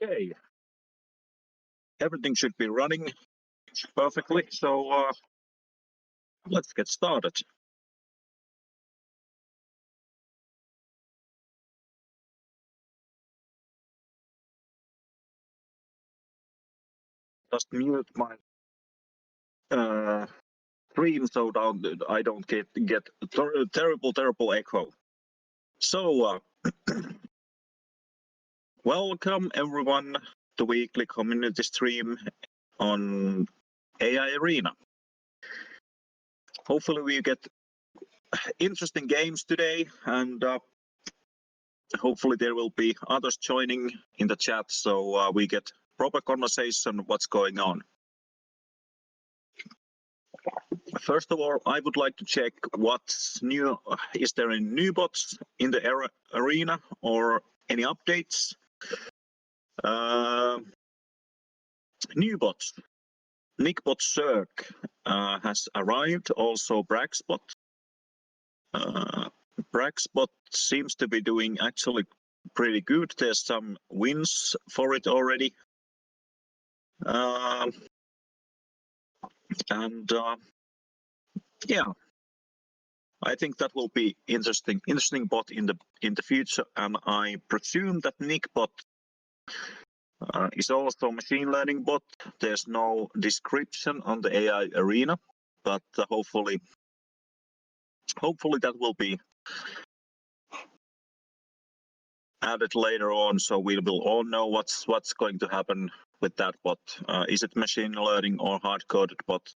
Okay, everything should be running perfectly, so let's get started. Just mute my stream so I don't get terrible echo. So welcome everyone to weekly community stream on AI Arena. Hopefully we get interesting games today, and hopefully there will be others joining in the chat, so we get proper conversation what's going on. First of all, I would like to check what's new. Is there any new bots in the arena or any updates? New bots. Nickbot Zerg has arrived, also Braxbot. Braxbot seems to be doing actually pretty good. There's some wins for it already. Yeah, I think that will be interesting bot in the future, and I presume that Nickbot is also machine learning bot. There's no description on the AI Arena, but hopefully that will be added later on, so we will all know what's going to happen with that bot. Is it machine learning or hard-coded bot?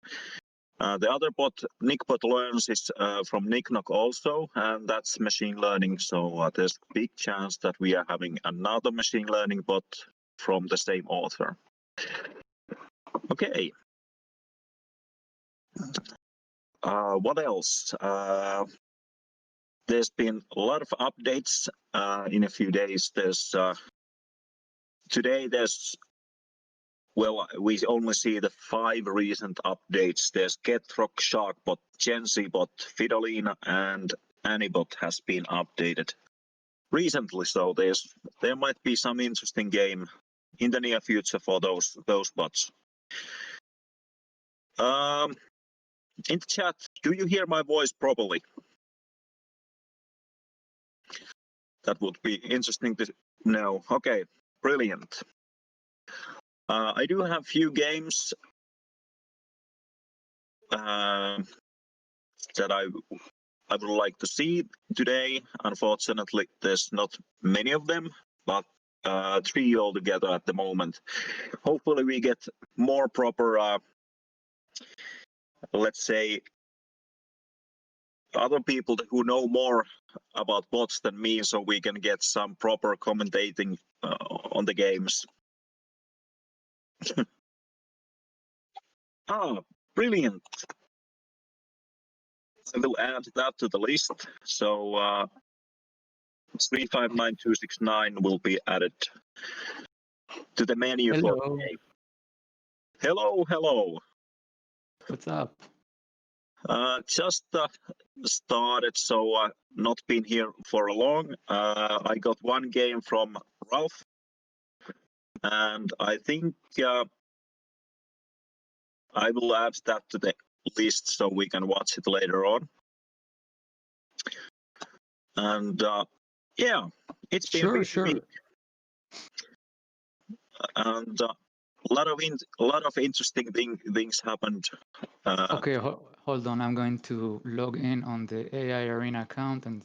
The other bot, Nickbot Learns, is from Nicknock also, and that's machine learning. So there's a big chance that we are having another machine learning bot from the same author. Okay. What else? There's been a lot of updates in a few days. Today we only see the 5 recent updates. There's Getrock, Sharkbot, GenZbot, Fidolina, and Anibot has been updated recently. So there might be some interesting game in the near future for those bots. In the chat, do you hear my voice properly? That would be interesting to know. Okay, brilliant. I do have few games that I would like to see today. Unfortunately, there's not many of them, but 3 altogether at the moment. Hopefully we get more proper, let's say, other people who know more about bots than me, so we can get some proper commentating on the games. Brilliant. I will add that to the list. So 359269 will be added to the menu. Hello. For today. Hello. What's up? Just started, so not been here for a long. I got one game from Ralph, and I think I will add that to the list so we can watch it later on. And yeah, it's been Sure. week. And a lot of interesting things happened. Okay, hold on. I'm going to log in on the AI Arena account and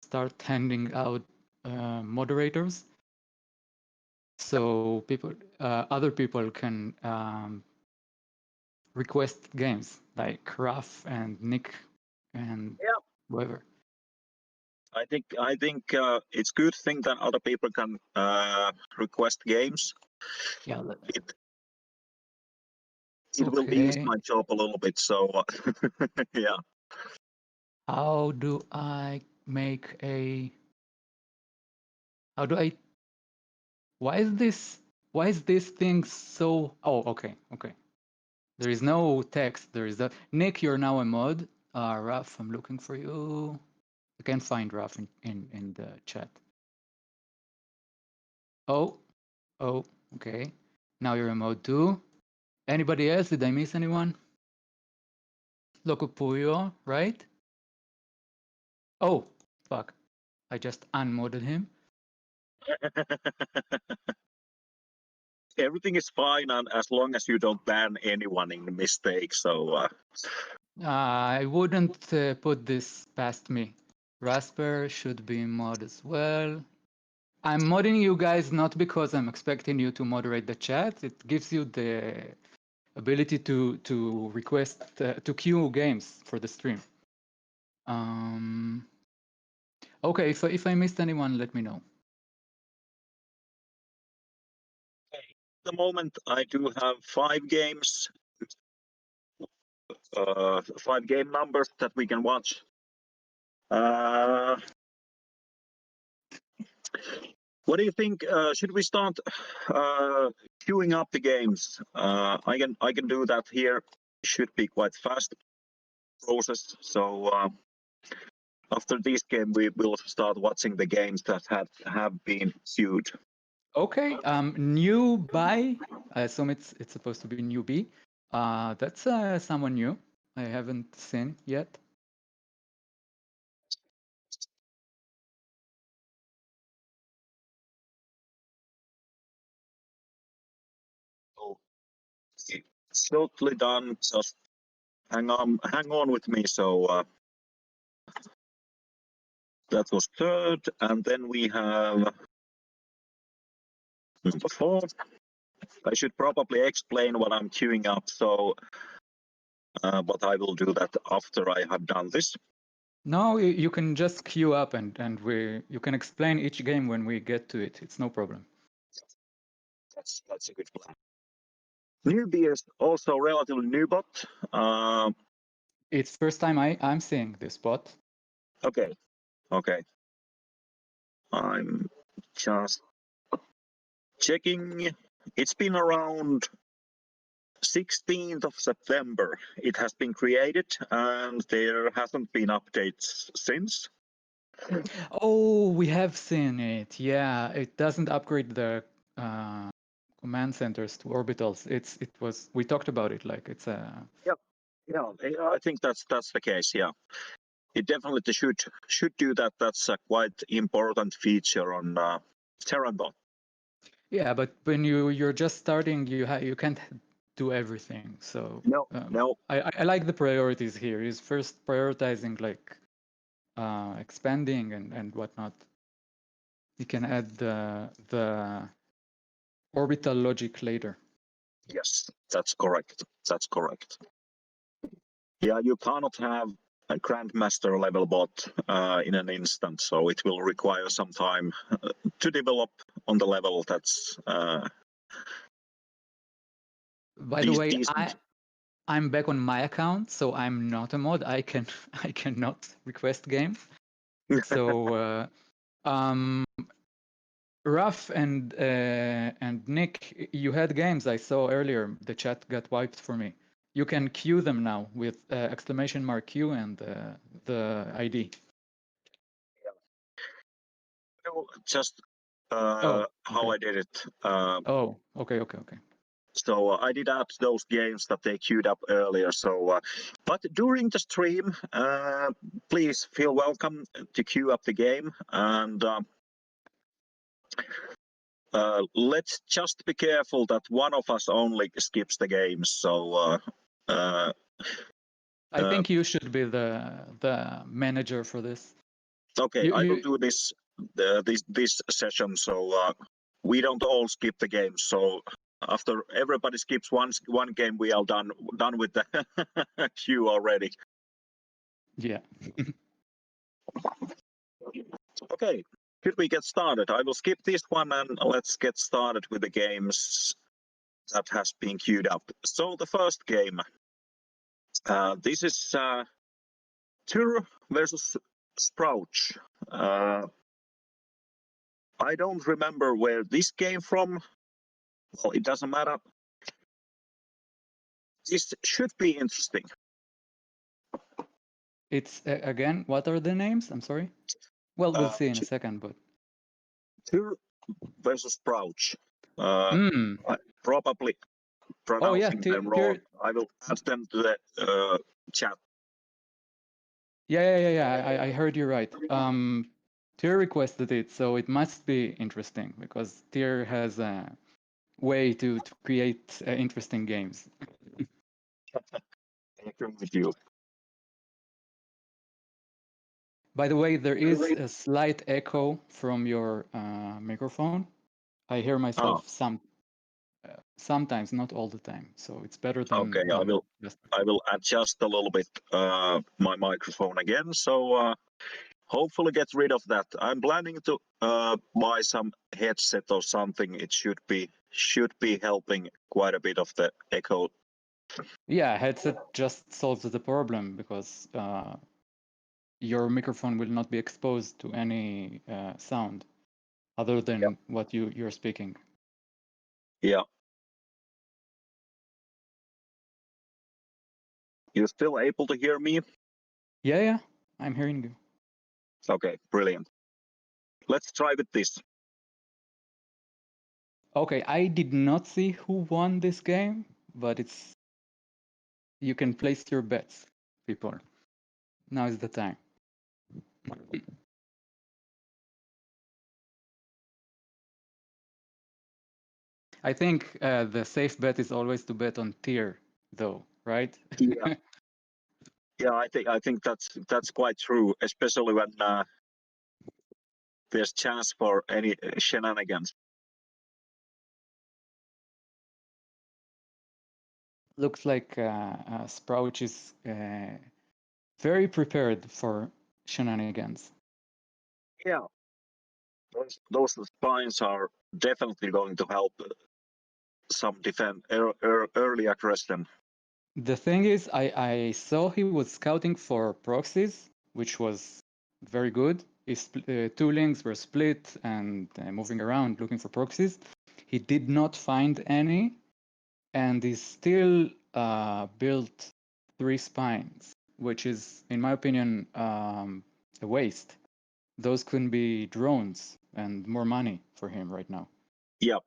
start handing out moderators, so other people can request games like Raf and Nick and whoever. I think it's good thing that other people can request games. Yeah. It will ease my job a little bit. So yeah. How do I make a? Why is this thing so? Oh, okay. There is no text. There is that. Nick, you're now a mod. Raf, I'm looking for you. I can't find Raf in the chat. Oh, Oh, okay. Now you're in mode 2. Anybody else? Did I miss anyone? Locopuyo, right? Oh, fuck. I just unmodded him. Everything is fine, and as long as you don't ban anyone in mistake. So I wouldn't put this past me. Rasper should be mod as well. I'm modding you guys not because I'm expecting you to moderate the chat. It gives you the ability to request to queue games for the stream. Okay, if I missed anyone, let me know. at the moment, I do have 5 games, 5 game numbers that we can watch. What do you think? Should we start queuing up the games? I can do that here. Should be quite fast process. So after this game, we will start watching the games that have been queued. Okay, new buy. I assume it's supposed to be newbie. That's someone new. I haven't seen yet. So shortly done. Just hang on with me. So that was 3rd, and then we have number 4. I should probably explain what I'm queuing up. So, but I will do that after I have done this. No, you can just queue up and you can explain each game when we get to it. It's no problem. That's a good plan. Newbie is also relatively new bot. It's first time I'm seeing this bot. Okay. I'm just checking. It's been around 16th of September. It has been created, and there hasn't been updates since. Oh, we have seen it. Yeah, it doesn't upgrade the command centers to orbitals. We talked about it. Like it's a. Yeah, I think that's the case. Yeah, it definitely should do that. That's a quite important feature on Terranbot. Yeah, but when you're just starting, you can't do everything. So No. I like the priorities here. Is first prioritizing like expanding and whatnot. You can add the orbital logic later. Yes, that's correct. Yeah, you cannot have a grandmaster level bot in an instant, so it will require some time to develop on the level that's By the way, decent. I'm back on my account, so I'm not a mod. I cannot request games. So Raf and Nick, you had games I saw earlier. The chat got wiped for me. You can queue them now with exclamation mark Q and the ID. Just Oh, how okay. I did it. Oh, okay. So I did add those games that they queued up earlier. So, but during the stream, please feel welcome to queue up the game, and let's just be careful that one of us only skips the game. So. I think you should be the manager for this. Okay, I will do this session, so we don't all skip the game. So after everybody skips one game, we are done with the queue already. Yeah. Okay, should we get started? I will skip this one and let's get started with the games that has been queued up. So the first game, this is Tyr versus Sprouch. I don't remember where this came from. Well, it doesn't matter. This should be interesting. It's again, what are the names? I'm sorry. Well, we'll see in a second, but Tyr versus Sprouch. Probably Oh yeah, pronouncing them wrong. Tyr. I will add them to the chat. Yeah. I heard you right. Tyr requested it, so it must be interesting because Tyr has a way to create interesting games. I agree with you. By the way, there is a slight echo from your microphone. I hear myself sometimes, not all the time. So it's better than Okay, I will adjust a little bit my microphone again. So hopefully get rid of that. I'm planning to buy some headset or something. It should be helping quite a bit of the echo. Yeah, headset just solves the problem because your microphone will not be exposed to any sound other than what you're speaking. Yeah. You still able to hear me? Yeah, I'm hearing you. Okay, brilliant. Let's try with this. Okay, I did not see who won this game, but you can place your bets, people. Now is the time. I think the safe bet is always to bet on Tyr, though, right? Yeah. Yeah, I think that's quite true, especially when there's chance for any shenanigans. Looks like Sprout is very prepared for shenanigans. Yeah, those spines are definitely going to help some defend early aggression. The thing is, I saw he was scouting for proxies, which was very good. His two links were split and moving around looking for proxies. He did not find any, and he still built 3 spines, which is, in my opinion, a waste. Those couldn't be drones and more money for him right now. Yeah.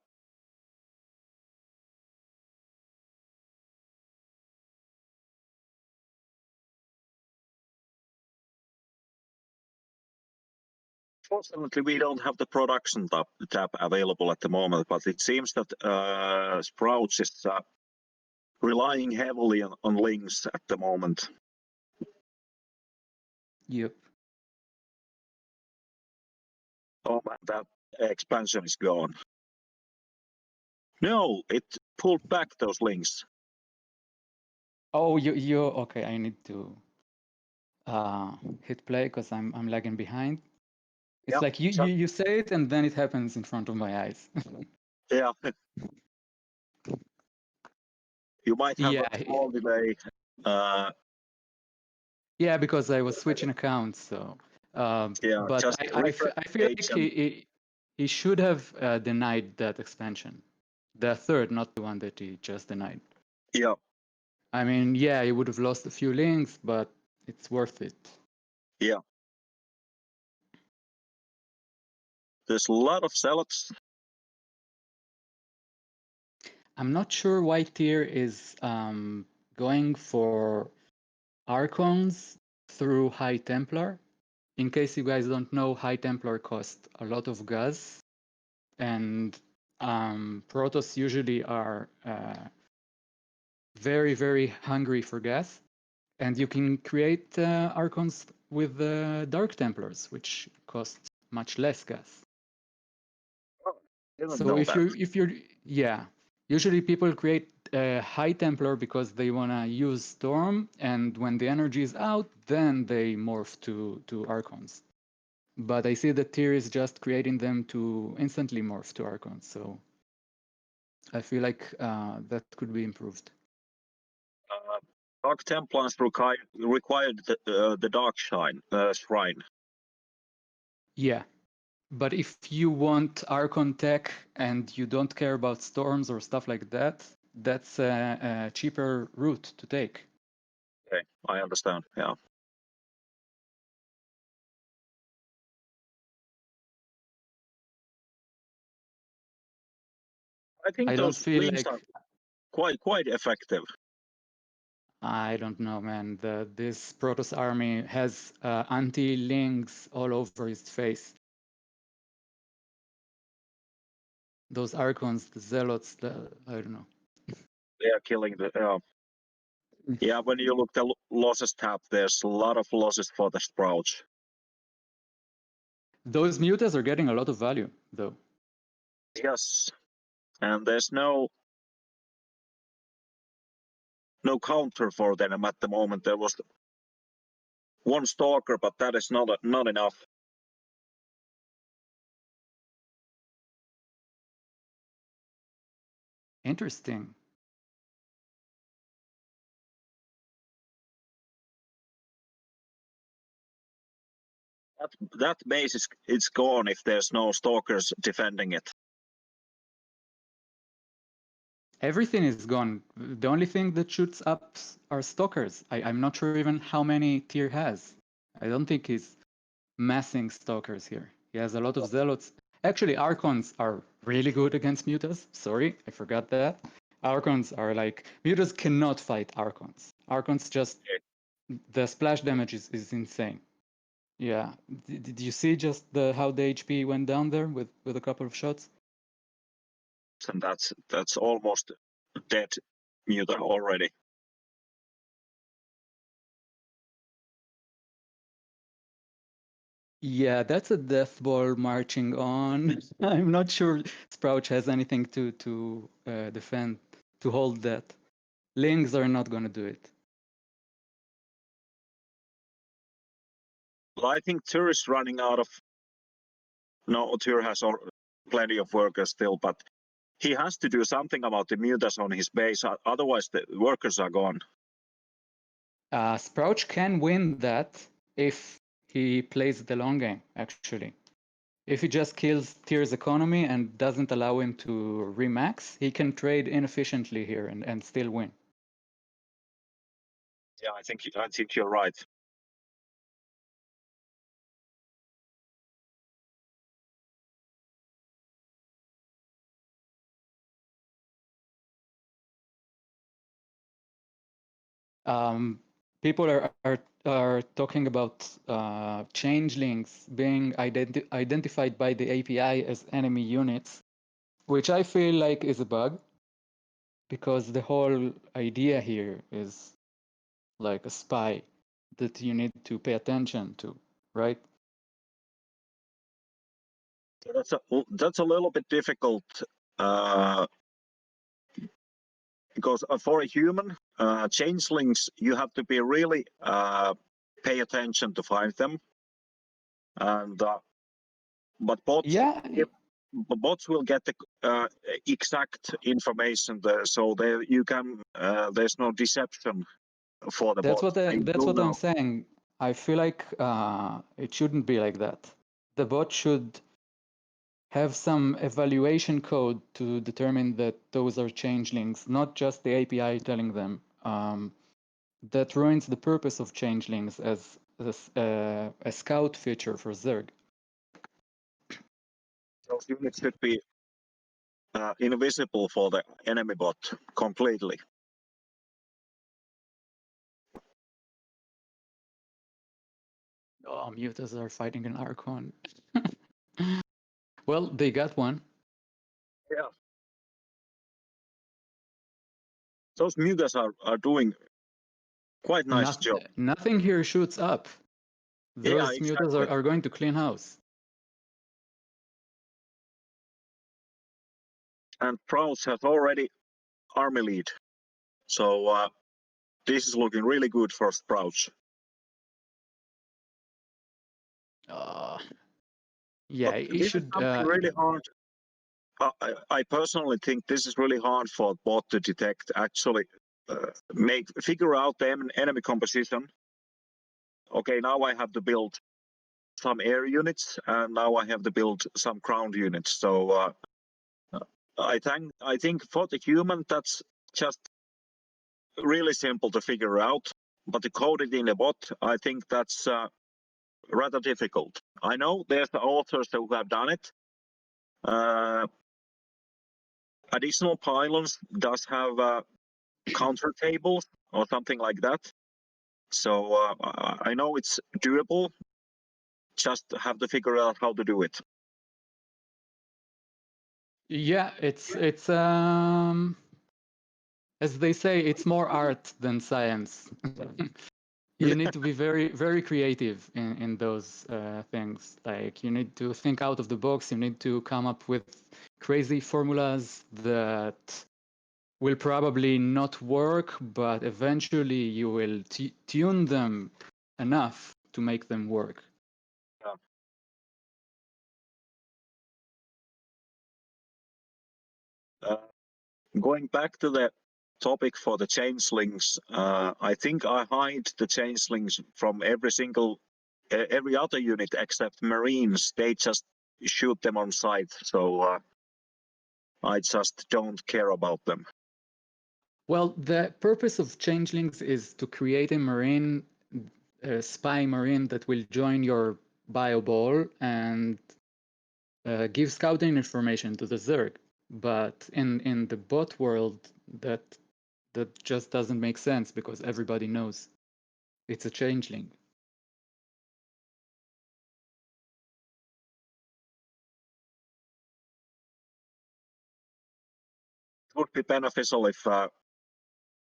Fortunately, we don't have the production tab available at the moment, but it seems that Sprouts is relying heavily on links at the moment. Yep. Oh man, that expansion is gone. No, it pulled back those links. Oh, you okay? I need to hit play because I'm lagging behind. It's like you say it and then it happens in front of my eyes. Yeah. You might have Yeah. a small delay. Yeah, because I was switching accounts. So, Yeah, but just I refresh feel page like he should have denied that expansion, the third, not the one that he just denied. Yeah. I mean, yeah, he would have lost a few links, but it's worth it. Yeah. There's a lot of zealots. I'm not sure why Tyr is going for Archons through High Templar. In case you guys don't know, High Templar cost a lot of gas, and Protoss usually are very, very hungry for gas. And you can create Archons with Dark Templars, which cost much less gas. So if you're usually people create High Templar because they want to use Storm, and when the energy is out, then they morph to Archons. But I see that Tyr is just creating them to instantly morph to Archons, so I feel like that could be improved. Dark Templars required the Dark Shrine. Yeah, but if you want Archon tech and you don't care about storms or stuff like that, that's a cheaper route to take. Okay, I understand. Yeah. I think I don't those feel links like are quite effective. I don't know, man. This Protoss army has anti-links all over its face. Those Archons, the Zealots, I don't know. They are killing the. Yeah, when you look the losses tab, there's a lot of losses for the Sprouts. Those mutas are getting a lot of value, though. Yes, and there's no counter for them at the moment. There was one stalker, but that is not enough. Interesting. That base it's gone if there's no stalkers defending it. Everything is gone. The only thing that shoots up are stalkers. I'm not sure even how many Tyr has. I don't think he's massing stalkers here. He has a lot of zealots. Actually, Archons are really good against mutas. Sorry, I forgot that. Archons are like, mutas cannot fight Archons. Archons just, the splash damage is insane. Yeah, did you see just how the HP went down there with a couple of shots? And that's almost dead muta already. Yeah, that's a death ball marching on. I'm not sure Sprout has anything to defend, to hold that. Lings are not going to do it. Well, I think Tyr is running out of. No, Tyr has plenty of workers still, but he has to do something about the mutas on his base. Otherwise, the workers are gone. Sprout can win that if he plays the long game, actually. If he just kills Tyr's economy and doesn't allow him to remax, he can trade inefficiently here and still win. Yeah, I think you're right. People are talking about changelings being identified by the API as enemy units, which I feel like is a bug, because the whole idea here is like a spy that you need to pay attention to, right? That's a little bit difficult because for a human, changelings you have to be really pay attention to find them, and but bots, Yeah, bots will get the exact information there, so there you can there's no deception for the that's bot. what I'm saying. I feel like it shouldn't be like that. The bot should have some evaluation code to determine that those are changelings, not just the API telling them. That ruins the purpose of changelings as a scout feature for Zerg. Those units should be invisible for the enemy bot completely. Oh, mutas are fighting an Archon. Well, they got one. Yeah. Those mutas are doing quite nice job. Nothing here shoots up. Yeah, Those mutas exactly. are going to clean house. And Prowse has already army lead. So this is looking really good for Sprouts. Yeah, But it this should. is something really hard. I personally think this is really hard for bot to detect. Actually, figure out the enemy composition. Okay, now I have to build some air units, and now I have to build some ground units. So I think for the human that's just really simple to figure out. But to code it in a bot, I think that's rather difficult. I know there's the authors who have done it, additional pylons does have counter tables or something like that. So I know it's doable. Just have to figure out how to do it. Yeah, it's as they say, it's more art than science. You need to be very, very creative in those things. Like you need to think out of the box. You need to come up with crazy formulas that will probably not work, but eventually you will tune them enough to make them work. Going back to the topic for the changelings, I think I hide the changelings from every other unit except Marines. They just shoot them on sight, so I just don't care about them. Well, the purpose of changelings is to create a marine, a spy marine that will join your bio ball and give scouting information to the Zerg. But in the bot world, that just doesn't make sense because everybody knows it's a changeling. It would be beneficial if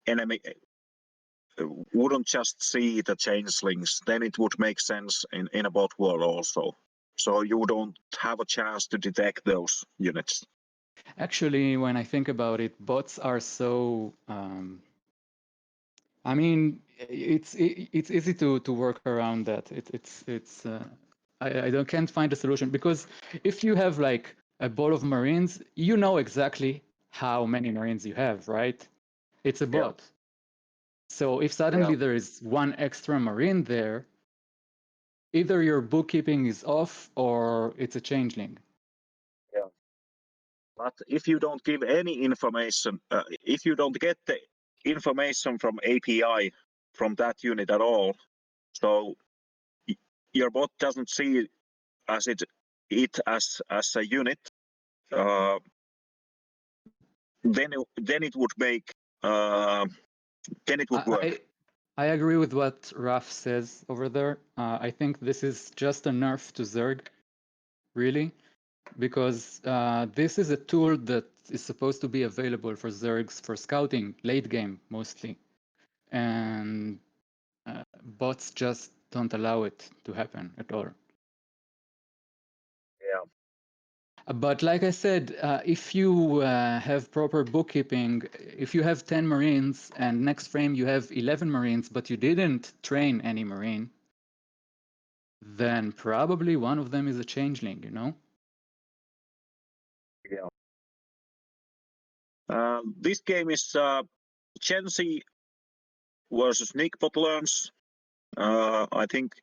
enemy wouldn't just see the changelings. Then it would make sense in a bot world also. So you don't have a chance to detect those units. Actually, when I think about it, bots are so. I mean, it's easy to work around that. I can't find a solution because if you have like a ball of Marines, you know exactly how many Marines you have, right? It's a bot. Yeah. So if suddenly there is one extra Marine there, either your bookkeeping is off or it's a changeling. Yeah. But if you don't give any information, if you don't get the information from API from that unit at all, so your bot doesn't see it as as a unit, then it would make then it would work. I agree with what Raf says over there. I think this is just a nerf to Zerg, really, because this is a tool that is supposed to be available for Zergs for scouting, late game mostly, and bots just don't allow it to happen at all. Yeah. But like I said, if you have proper bookkeeping, if you have 10 Marines and next frame you have 11 Marines, but you didn't train any Marine, then probably one of them is a changeling, you know? Yeah. This game is Gen Z versus Nickbot learns. I think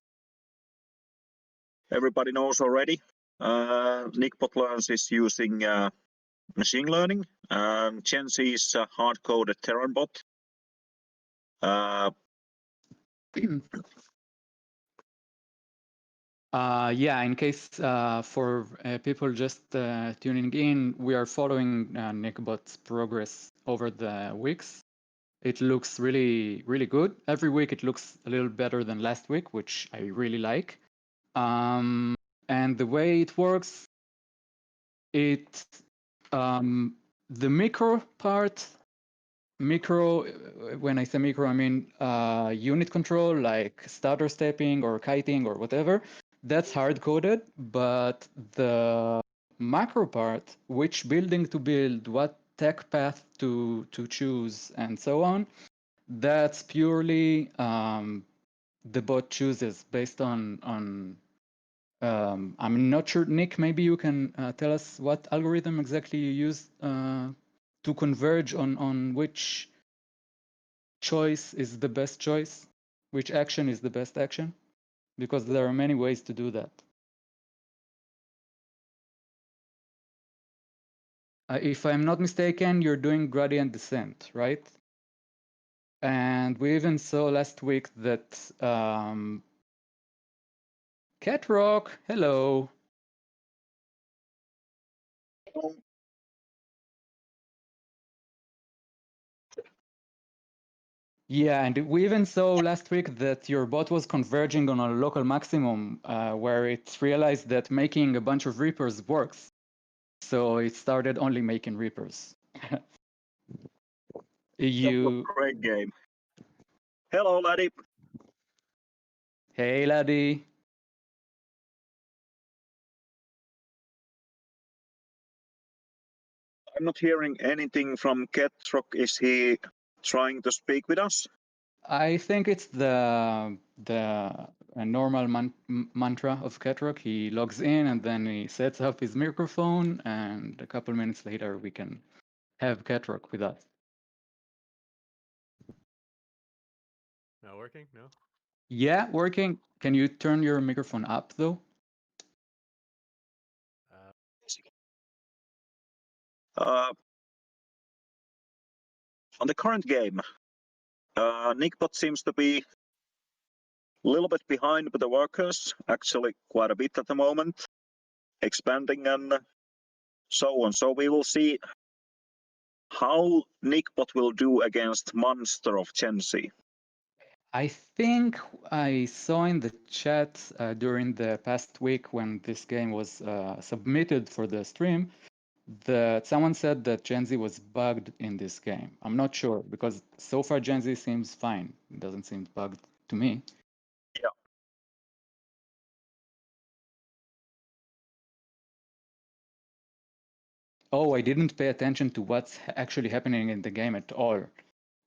everybody knows already. Nickbot learns is using machine learning. Gen Z is a hard-coded Terran bot. Yeah, in case for people just tuning in, we are following Nickbot's progress over the weeks. It looks really, really good. Every week it looks a little better than last week, which I really like. And the way it works, the micro part, when I say micro, I mean unit control, like stutter stepping or kiting or whatever. That's hard-coded, but the macro part, which building to build, what tech path to choose, and so on, that's purely the bot chooses based on I'm not sure, Nick, maybe you can tell us what algorithm exactly you use to converge on which choice is the best choice, which action is the best action, because there are many ways to do that. If I'm not mistaken, you're doing gradient descent, right? And we even saw last week that Catrock, hello. Yeah, and we even saw last week that your bot was converging on a local maximum, where it realized that making a bunch of Reapers works. So it started only making Reapers. You, Great game. Hello, laddie. hey laddie. I'm not hearing anything from Ketrock. Is he trying to speak with us? I think it's the normal mantra of Ketrock. He logs in and then he sets up his microphone, and a couple minutes later we can have Ketrock with us. Not working? No. Yeah, working. Can you turn your microphone up though? On the current game, Nickbot seems to be a little bit behind with the workers, actually quite a bit at the moment, expanding and so on. So we will see how Nickbot will do against Monster of Gen Z. I think I saw in the chat during the past week when this game was submitted for the stream that someone said that Gen Z was bugged in this game. I'm not sure because so far Gen Z seems fine. It doesn't seem bugged to me. Yeah. Oh, I didn't pay attention to what's actually happening in the game at all.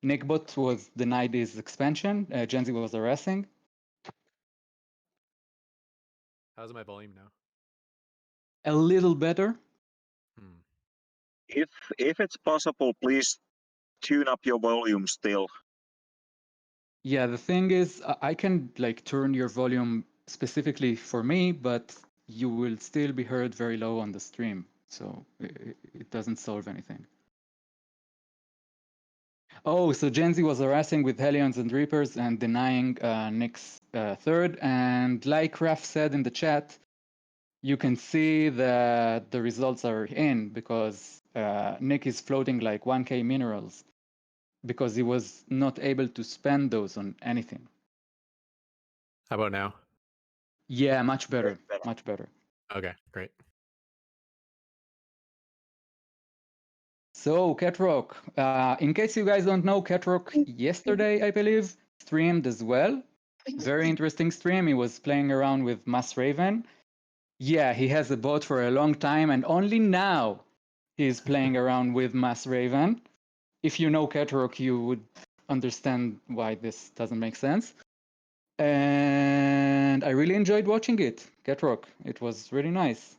Nickbot was denied his expansion. Gen Z was harassing. How's my volume now? A little better. If it's possible, please tune up your volume still. Yeah, the thing is, I can like turn your volume specifically for me, but you will still be heard very low on the stream. So it doesn't solve anything. Oh, so Gen Z was harassing with Hellions and Reapers and denying Nick's third. And like Raf said in the chat, you can see that the results are in because Nick is floating like 1K minerals because he was not able to spend those on anything. How about now? Yeah, much better. Much better. Okay, great. So, Ketrock, in case you guys don't know, Ketrock yesterday, I believe, streamed as well. Very interesting stream. He was playing around with Mass Raven. Yeah, he has a bot for a long time, and only now he's playing around with Mass Raven. If you know Ketrock, you would understand why this doesn't make sense. And I really enjoyed watching it, Ketrock. It was really nice.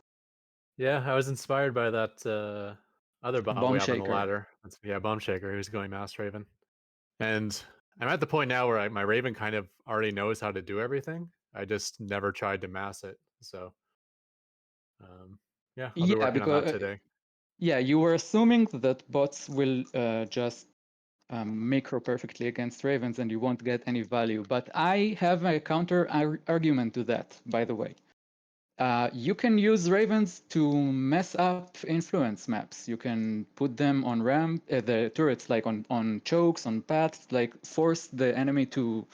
Yeah, I was inspired by that other bot Bomb we have on the Shaker. ladder. Yeah, Bomb Shaker, who's going Mass Raven. And I'm at the point now where my Raven kind of already knows how to do everything. I just never tried to mass it. So, yeah, I'll be working on that today. Yeah, you were assuming that bots will just macro perfectly against Ravens and you won't get any value. But I have a counter argument to that, by the way. You can use Ravens to mess up influence maps. You can put them on ramp, the turrets like on chokes, on paths, like force the enemy to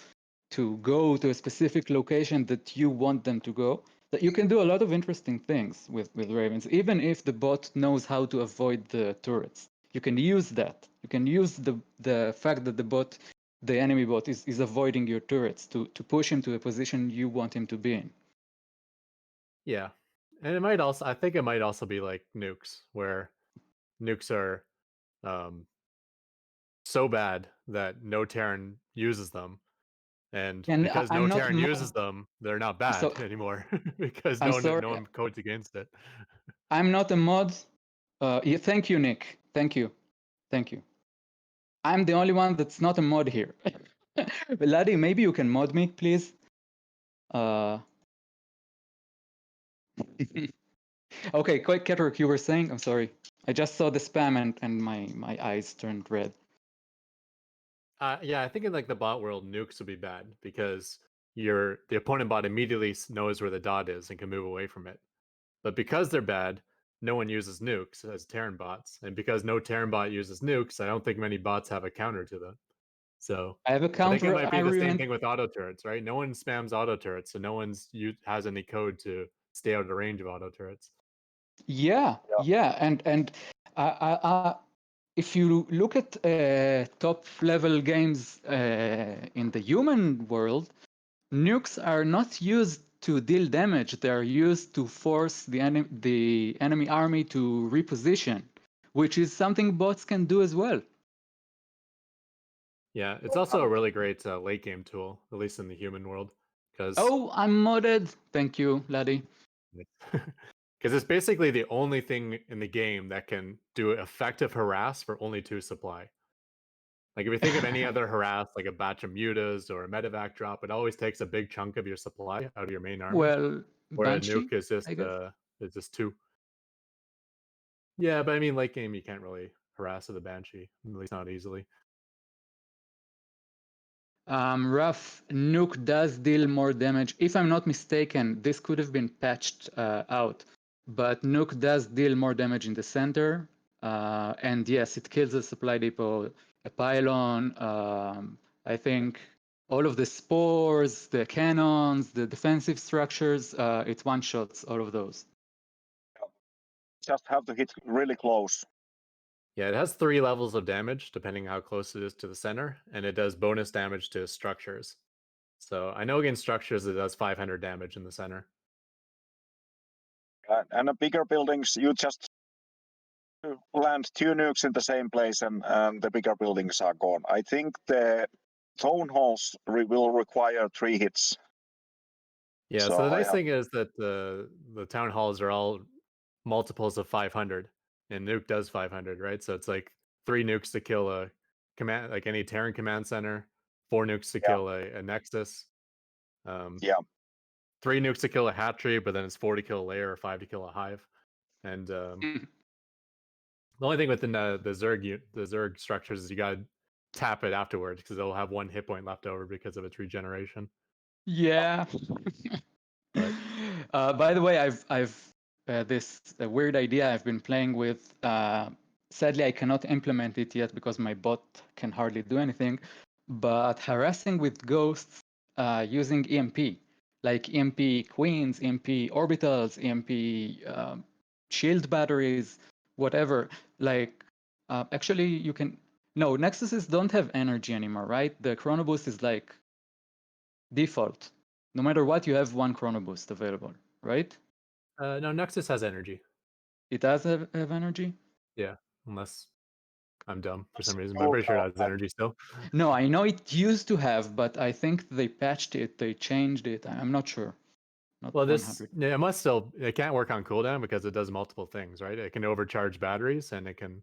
go to a specific location that you want them to go. That you can do a lot of interesting things with Ravens, even if the bot knows how to avoid the turrets. You can use that. You can use the fact that the enemy bot is avoiding your turrets to push him to a position you want him to be in. Yeah. And it might also, I think it might also be like nukes, where nukes are so bad that no Terran uses them. And because no Terran uses them, they're not bad anymore because no one codes against it. I'm not a mod. Yeah, thank you, Nick. Thank you. Thank you. I'm the only one that's not a mod here. Laddie, maybe you can mod me, please. Okay, quick, Ketrick, you were saying? I'm sorry. I just saw the spam and my eyes turned red. Yeah, I think in like the bot world, nukes would be bad because the opponent bot immediately knows where the dot is and can move away from it. But because they're bad, no one uses nukes as Terran bots, and because no Terran bot uses nukes, I don't think many bots have a counter to them. So I have a I think it counter might be the same argument. thing with auto turrets, right? No one spams auto turrets, so no one's has any code to stay out of the range of auto turrets. Yeah, and if you look at top level games in the human world, nukes are not used to deal damage. They are used to force the enemy army to reposition, which is something bots can do as well. Yeah, it's also a really great late game tool, at least in the human world, because Oh, I'm modded. Thank you, laddie. because it's basically the only thing in the game that can do effective harass for only 2 supply. Like if you think of any other harass, like a batch of mutas or a medevac drop, it always takes a big chunk of your supply out of your main army. Well, Where a Banshee, nuke is I guess. just 2. Yeah, but I mean late game you can't really harass with a banshee, at least not easily. Rough nuke does deal more damage. If I'm not mistaken, this could have been patched out, but nuke does deal more damage in the center. And yes, it kills the supply depot, a pylon. I think all of the spores, the cannons, the defensive structures, it one-shots all of those. Just have to hit really close. Yeah, it has 3 levels of damage depending how close it is to the center, and it does bonus damage to structures. So I know against structures it does 500 damage in the center. And the bigger buildings, you just land 2 nukes in the same place and the bigger buildings are gone. I think the town halls will require 3 hits. Yeah, so the nice thing is that the town halls are all multiples of 500, and nuke does 500, right? So it's like 3 nukes to kill a command, like any Terran command center, 4 nukes to kill a nexus. 3 nukes to kill a hatchery, but then it's 4 to kill a layer or 5 to kill a hive. And the only thing within the Zerg structures is you gotta tap it afterwards because it'll have 1 hit point left over because of its regeneration. Yeah. But by the way, I've this weird idea I've been playing with. Sadly, I cannot implement it yet because my bot can hardly do anything. But harassing with ghosts using EMP, like EMP queens, EMP orbitals, EMP shield batteries, whatever. Like, actually, you can. No, Nexuses don't have energy anymore, right? The Chrono Boost is like default. No matter what, you have 1 Chrono Boost available, right? no, Nexus has energy. It does have energy? Yeah, unless I'm dumb for some reason, but I'm pretty sure it has energy still. No, I know it used to have, but I think they patched it, they changed it. I'm not sure. Not Well, 100. it must still, it can't work on cooldown because it does multiple things, right? It can overcharge batteries and it can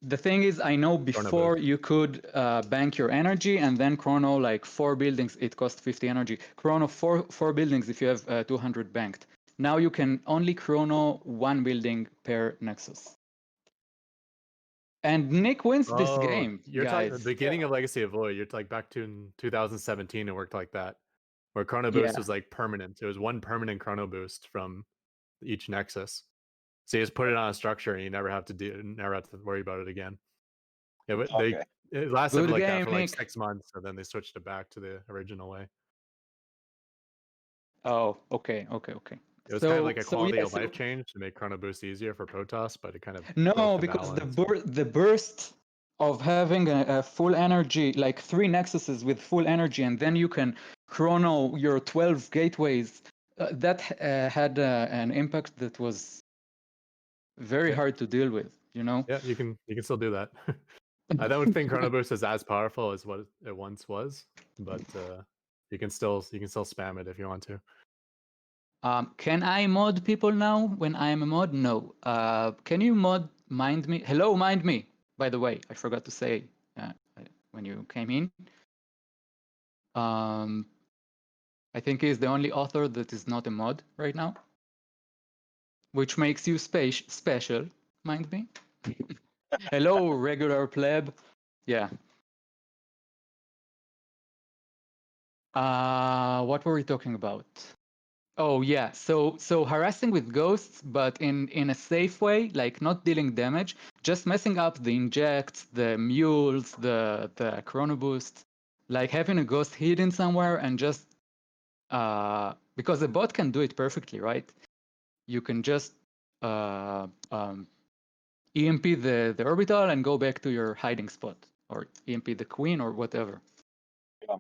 The thing is, I know before you could bank your energy and then chrono like 4 buildings, it cost 50 energy. Chrono four buildings if you have 200 banked. Now you can only chrono 1 building per Nexus. And Nick wins this game, you're guys. talking the beginning of Legacy of Void. You're like back to in 2017, it worked like that, where Chrono Boost was like permanent. It was 1 permanent Chrono Boost from each Nexus. So you just put it on a structure and you never have to worry about it again. Yeah, but it lasted Good like game, that for like Nick. 6 months, and then they switched it back to the original way. Oh, okay. It was kind of like a quality of life change to make Chrono Boost easier for Protoss, but it kind of no, because the burst of having a full energy, like 3 Nexuses with full energy, and then you can chrono your 12 gateways. That had an impact that was very hard to deal with. You know. Yeah, you can still do that. I don't think Chrono Boost is as powerful as what it once was, but you can still spam it if you want to. Can I mod people now when I am a mod? No. Can you mind me? Hello, mind me. By the way, I forgot to say when you came in. I think he's the only author that is not a mod right now, which makes you special, mind me. Hello, regular pleb. Yeah. What were we talking about? Oh yeah, so harassing with ghosts, but in a safe way, like not dealing damage, just messing up the injects, the mules, the chrono boost, like having a ghost hidden somewhere and just because the bot can do it perfectly, right? You can just EMP the orbital and go back to your hiding spot, or EMP the queen or whatever. Yeah.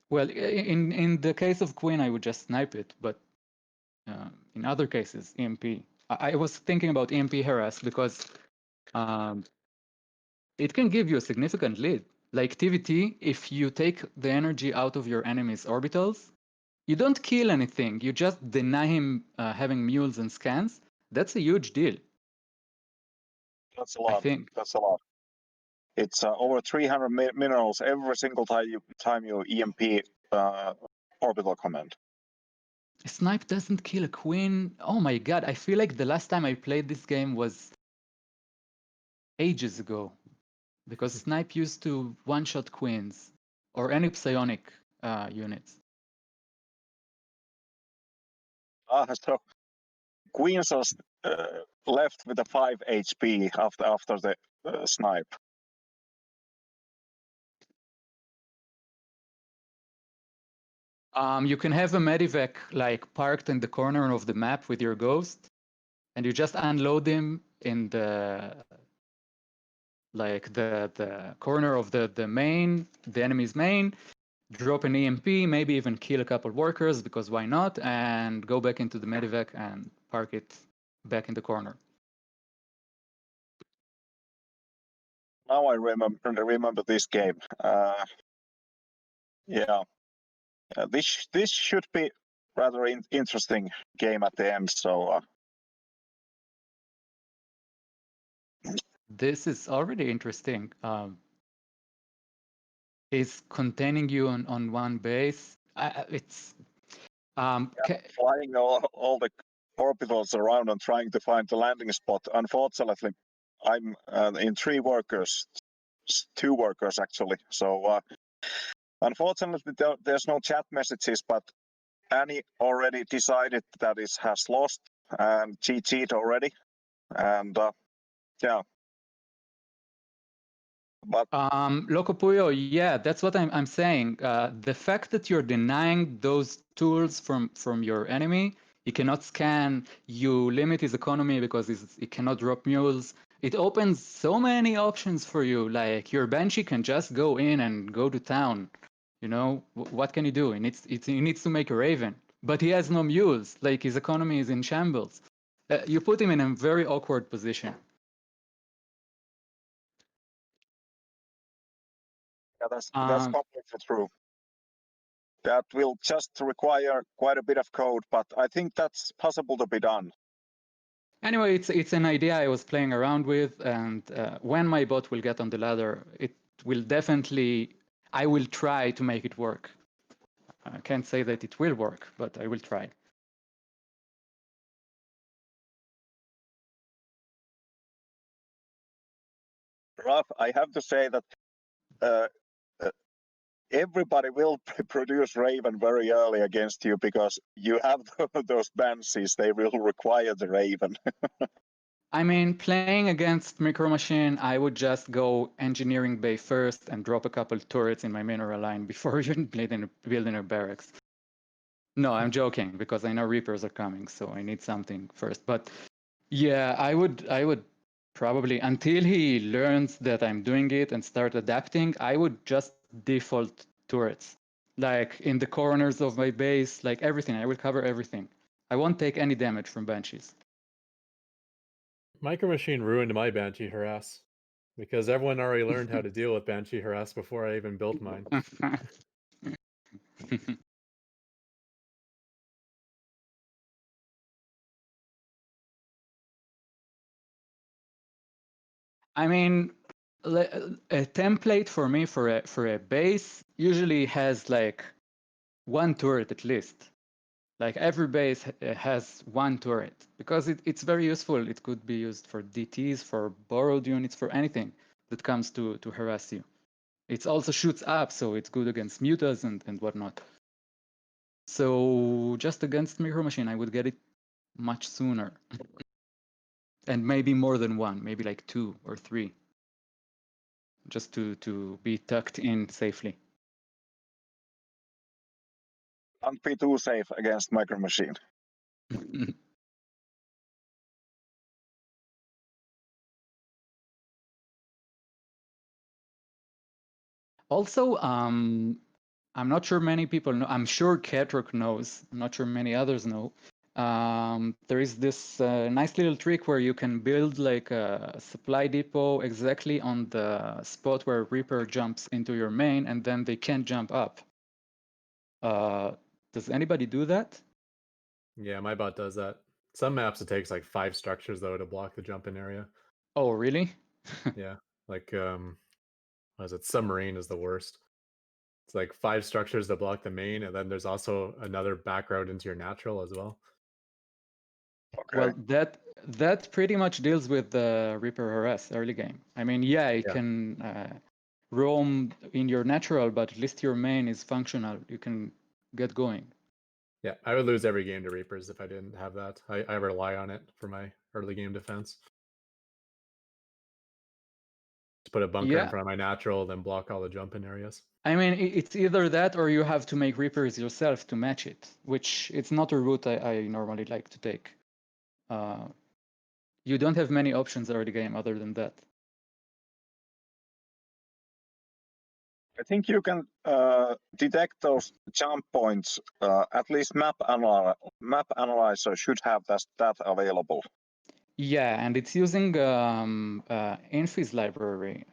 Well, in the case of queen, I would just snipe it, but in other cases, EMP. I was thinking about EMP harass because it can give you a significant lead. Like TVT, if you take the energy out of your enemy's orbitals, you don't kill anything. You just deny him having mules and scans. That's a huge deal. That's a I lot. think. That's a lot. It's over 300 minerals every single time you EMP orbital command. Snipe doesn't kill a queen. Oh my god, I feel like the last time I played this game was ages ago. Because Snipe used to one-shot queens or any psionic units. So queens are left with a 5 HP after the snipe. You can have a medivac like parked in the corner of the map with your ghost, and you just unload him in the corner of the enemy's main, drop an EMP, maybe even kill a couple workers because why not, and go back into the medivac and park it back in the corner. Now I remember this game. Yeah, this should be rather interesting game at the end. So this is already interesting. Is containing you on one base. It's flying all the orbitals around and trying to find the landing spot. Unfortunately, I'm in 2 workers actually. So unfortunately, there's no chat messages, but Annie already decided that it has lost and GG'd already. And yeah. But Loco Puyo, yeah, that's what I'm saying. The fact that you're denying those tools from your enemy, he cannot scan, you limit his economy because he cannot drop mules. It opens so many options for you. Like your Banshee can just go in and go to town. You know, what can he do? He needs to make a Raven, but he has no mules. Like his economy is in shambles. You put him in a very awkward position. yeah, that's completely true. That will just require quite a bit of code, but I think that's possible to be done. Anyway, it's an idea I was playing around with, and when my bot will get on the ladder, it will definitely, I will try to make it work. I can't say that it will work, but I will try. Raf, I have to say that everybody will produce Raven very early against you because you have those Banshees. They will require the Raven. I mean, playing against Micro Machine, I would just go engineering bay first and drop a couple turrets in my mineral line before even building a barracks. No, I'm joking because I know Reapers are coming, so I need something first. But yeah, I would probably, until he learns that I'm doing it and start adapting, I would just default turrets. Like in the corners of my base, like everything. I will cover everything. I won't take any damage from Banshees. Micro Machine ruined my Banshee harass because everyone already learned how to deal with Banshee harass before I even built mine. I mean, a template for me for a base usually has like one turret at least. Like every base has one turret because it's very useful. It could be used for DTs, for borrowed units, for anything that comes to harass you. It also shoots up, so it's good against mutas and whatnot. So just against Micro Machine, I would get it much sooner. And maybe more than one, maybe like 2 or 3. Just to be tucked in safely. Don't be too safe against Micro Machine. Also, I'm not sure many people know. I'm sure Ketrok knows. I'm not sure many others know. There is this nice little trick where you can build like a supply depot exactly on the spot where Reaper jumps into your main, and then they can't jump up. Does anybody do that? Yeah, my bot does that. Some maps it takes like 5 structures though to block the jump in area. Oh, really? Yeah, like what is it? Submarine is the worst. It's like 5 structures to block the main, and then there's also another back route into your natural as well. Okay. Well, that pretty much deals with the Reaper harass early game. I mean, yeah, it can roam in your natural, but at least your main is functional. You can get going. Yeah, I would lose every game to Reapers if I didn't have that. I rely on it for my early game defense. Just put a bunker in front of my natural, then block all the jump in areas. I mean, it's either that or you have to make Reapers yourself to match it, which it's not a route I normally like to take. You don't have many options early game other than that. I think you can detect those jump points. At least map analyzer should have that available. Yeah, and it's using Infi's library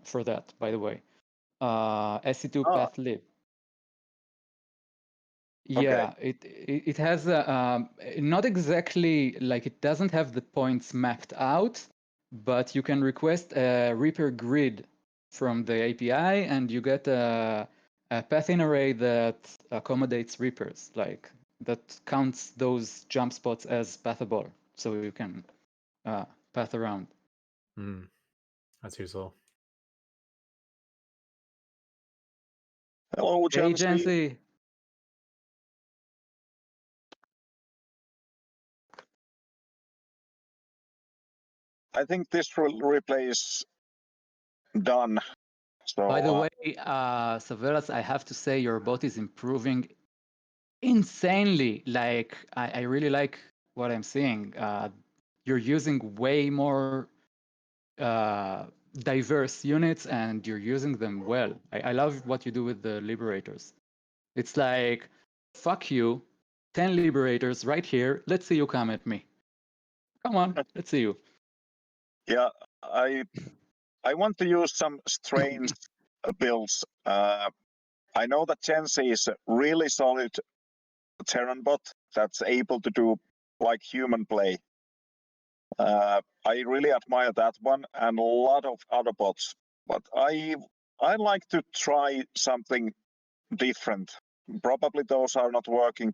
for that, by the way. SE2 pathlib. Yeah, Okay. it has not exactly like it doesn't have the points mapped out, but you can request a Reaper grid from the API, and you get a pathin array that accommodates Reapers, like that counts those jump spots as pathable, so you can path around. That's useful. Hello, Hey, Jancy. Jancy. I think this replay is done. So, by the way, Savelas, I have to say your bot is improving insanely. Like, I really like what I'm seeing. You're using way more diverse units, and you're using them well. I love what you do with the Liberators. It's like, fuck you, 10 Liberators right here. Let's see you come at me. Come on, let's see you. Yeah, I want to use some strange builds. I know that Jancy is a really solid Terran bot that's able to do like human play. I really admire that one and a lot of other bots, but I like to try something different. Probably those are not working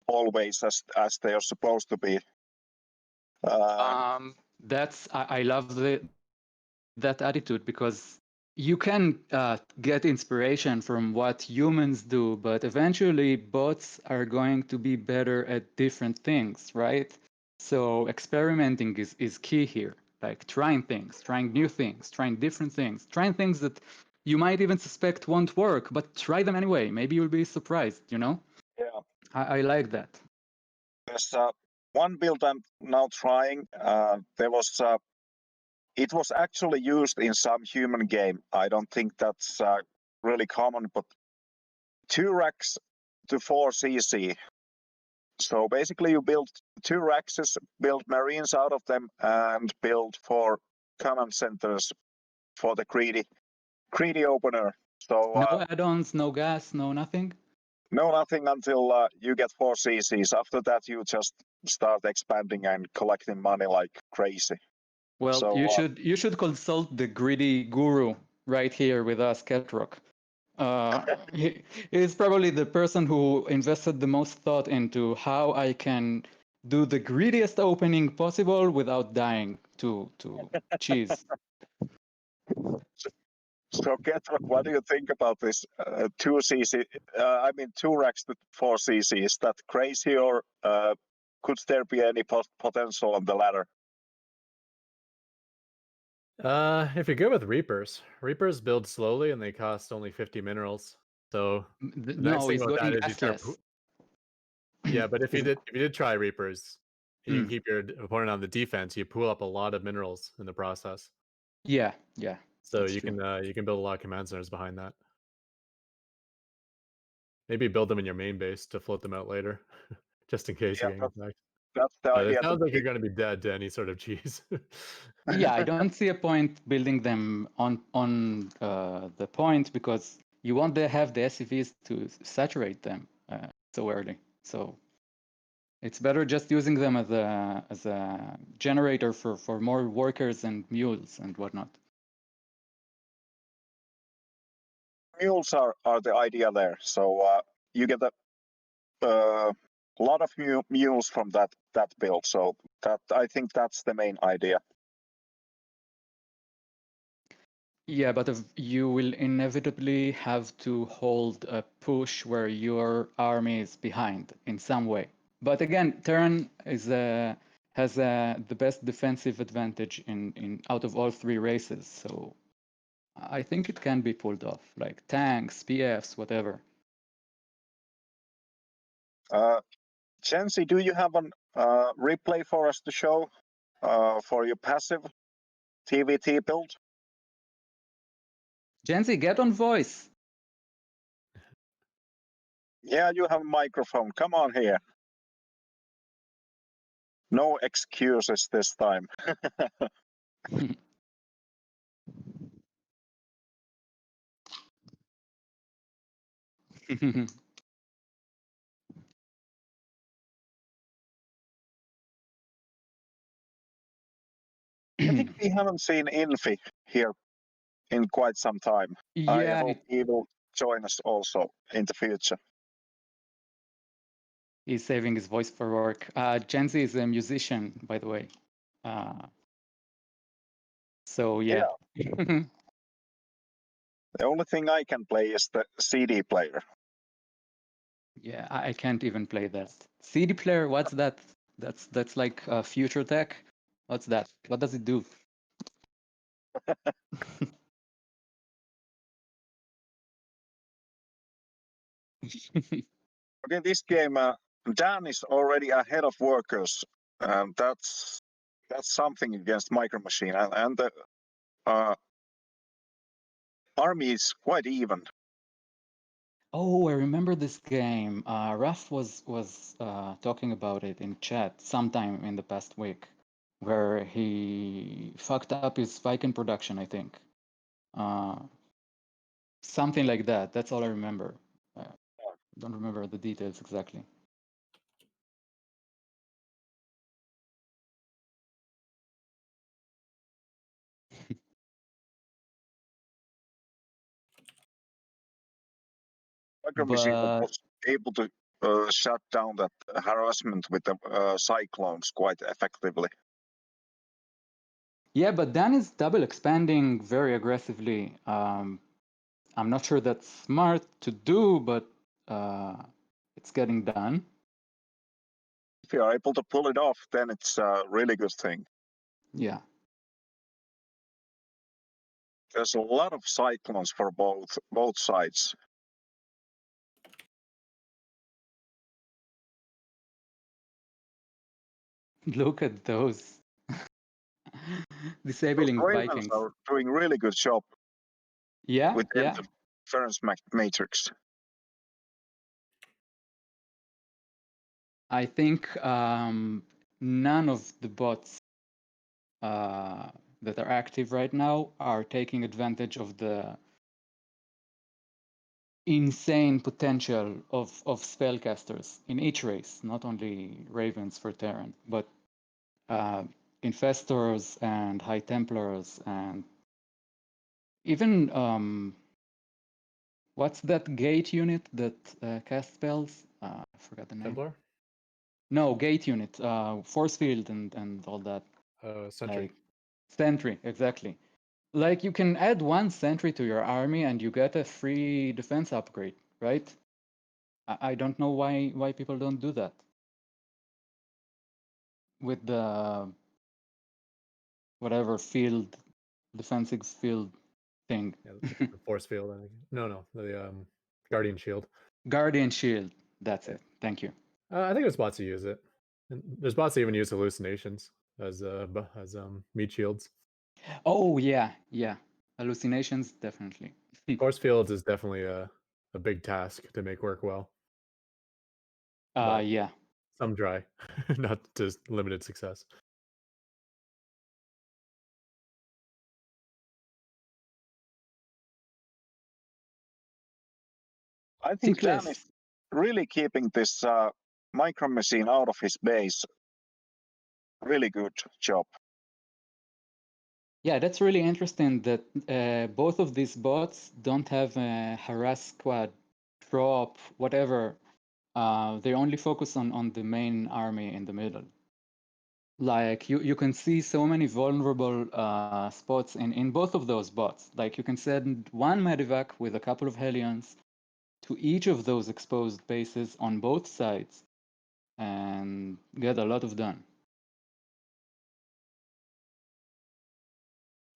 always as they are supposed to be. I love that attitude, because you can get inspiration from what humans do, but eventually bots are going to be better at different things, right? So experimenting is key here, like trying things, trying new things, trying different things, trying things that you might even suspect won't work, but try them anyway. Maybe you'll be surprised, you know? Yeah. I like that. There's one build I'm now trying. It was actually used in some human game. I don't think that's really common, but 2 racks to 4 CC. So basically you build 2 racks, build marines out of them, and build 4 command centers for the greedy opener. So No add-ons, no gas, no nothing? no, nothing until you get 4 CCs. After that, you just start expanding and collecting money like crazy. Well, so, you should consult the greedy guru right here with us, Ketrok. He is probably the person who invested the most thought into how I can do the greediest opening possible without dying to cheese. So, Ketrok, what do you think about this 2cc? I mean, 2 racks to 4cc. Is that crazy, or could there be any potential on the ladder? If you're good with Reapers build slowly and they cost only 50 minerals. So the nice No, thing it's about that going is you start. gasless. Yeah, but if you did try Reapers, you Mm. can keep your opponent on the defense. You pool up a lot of minerals in the process. Yeah. So That's you true. can build a lot of command centers behind that. Maybe build them in your main base to float them out later, just in case you're getting attacked. That's the But it idea. sounds like you're going to be dead to any sort of cheese. Yeah, I don't see a point building them on the point because you won't have the SCVs to saturate them so early. So it's better just using them as a generator for more workers and mules and whatnot. Mules are the idea there. So you get a lot of mules from that build. So that I think that's the main idea. Yeah, but you will inevitably have to hold a push where your army is behind in some way. But again, Terran has the best defensive advantage in out of all 3 races. So I think it can be pulled off, like tanks, PFs, whatever. Jensi, do you have a replay for us to show for your passive TVT build? Jensi, get on voice. Yeah, you have a microphone. Come on here. No excuses this time. I think we haven't seen Infi here in quite some time. I Yeah, hope he will join us also in the future. he's saving his voice for work. Jensi is a musician, by the way. So yeah. The only thing I can play is the CD player. Yeah, I can't even play that. CD player, what's that? That's like future tech. What's that? What does it do? But in this game, Dan is already ahead of workers, and that's something against Micro Machine, and the army is quite even. Oh, I remember this game. Raf was talking about it in chat sometime in the past week, where he fucked up his Viking production, I think. Something like that. That's all I remember. Don't remember the details exactly. Micro Machine was able to shut down that harassment with the cyclones quite effectively. Yeah, but Dan is double expanding very aggressively. I'm not sure that's smart to do, but it's getting done. If you are able to pull it off, then it's a really good thing. Yeah. There's a lot of cyclones for both sides. Look at those. Disabling The Ravens Vikings. are doing really good job Yeah, with yeah. interference matrix. I think none of the bots that are active right now are taking advantage of the insane potential of spellcasters in each race, not only Ravens for Terran, but Infestors and High Templars and even what's that gate unit that casts spells? I forgot the name. Templar? No, gate unit, force field and all that. Sentry. Like, Sentry, exactly. Like you can add one sentry to your army and you get a free defense upgrade, right? I don't know why people don't do that with the whatever field defensive field thing. Yeah, the force field. I think. No, the guardian shield. Guardian shield. That's it. Thank you. I think there's bots who use it. And there's bots that even use hallucinations as meat shields. Oh yeah, yeah. Hallucinations definitely. Force fields is definitely a big task to make work well. But Yeah. some try, not just limited success. I think Dan Tinkles. is really keeping this micro machine out of his base. Really good job. Yeah, that's really interesting that both of these bots don't have a harass squad, drop, whatever. They only focus on the main army in the middle. Like you can see so many vulnerable spots in both of those bots. Like you can send one medevac with a couple of Hellions to each of those exposed bases on both sides and get a lot of done.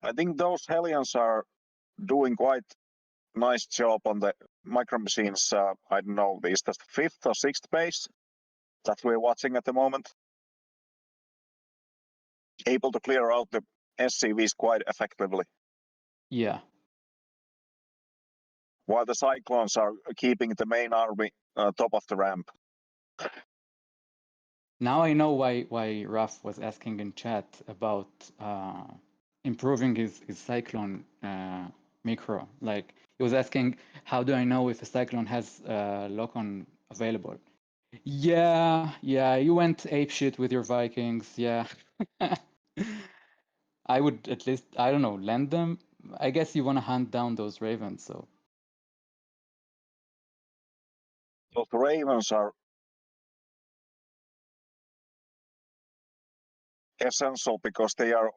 I think those Hellions are doing quite nice job on the micro machines. I don't know, is that the 5th or 6th base that we're watching at the moment? Able to clear out the SCVs quite effectively. Yeah. While the Cyclones are keeping the main army top of the ramp. Now I know why Raf was asking in chat about improving his Cyclone micro. Like he was asking, how do I know if a Cyclone has lock-on available? Yeah, you went apeshit with your Vikings. Yeah. I would at least, I don't know, lend them. I guess you want to hunt down those ravens, so. Those Ravens are essential because they are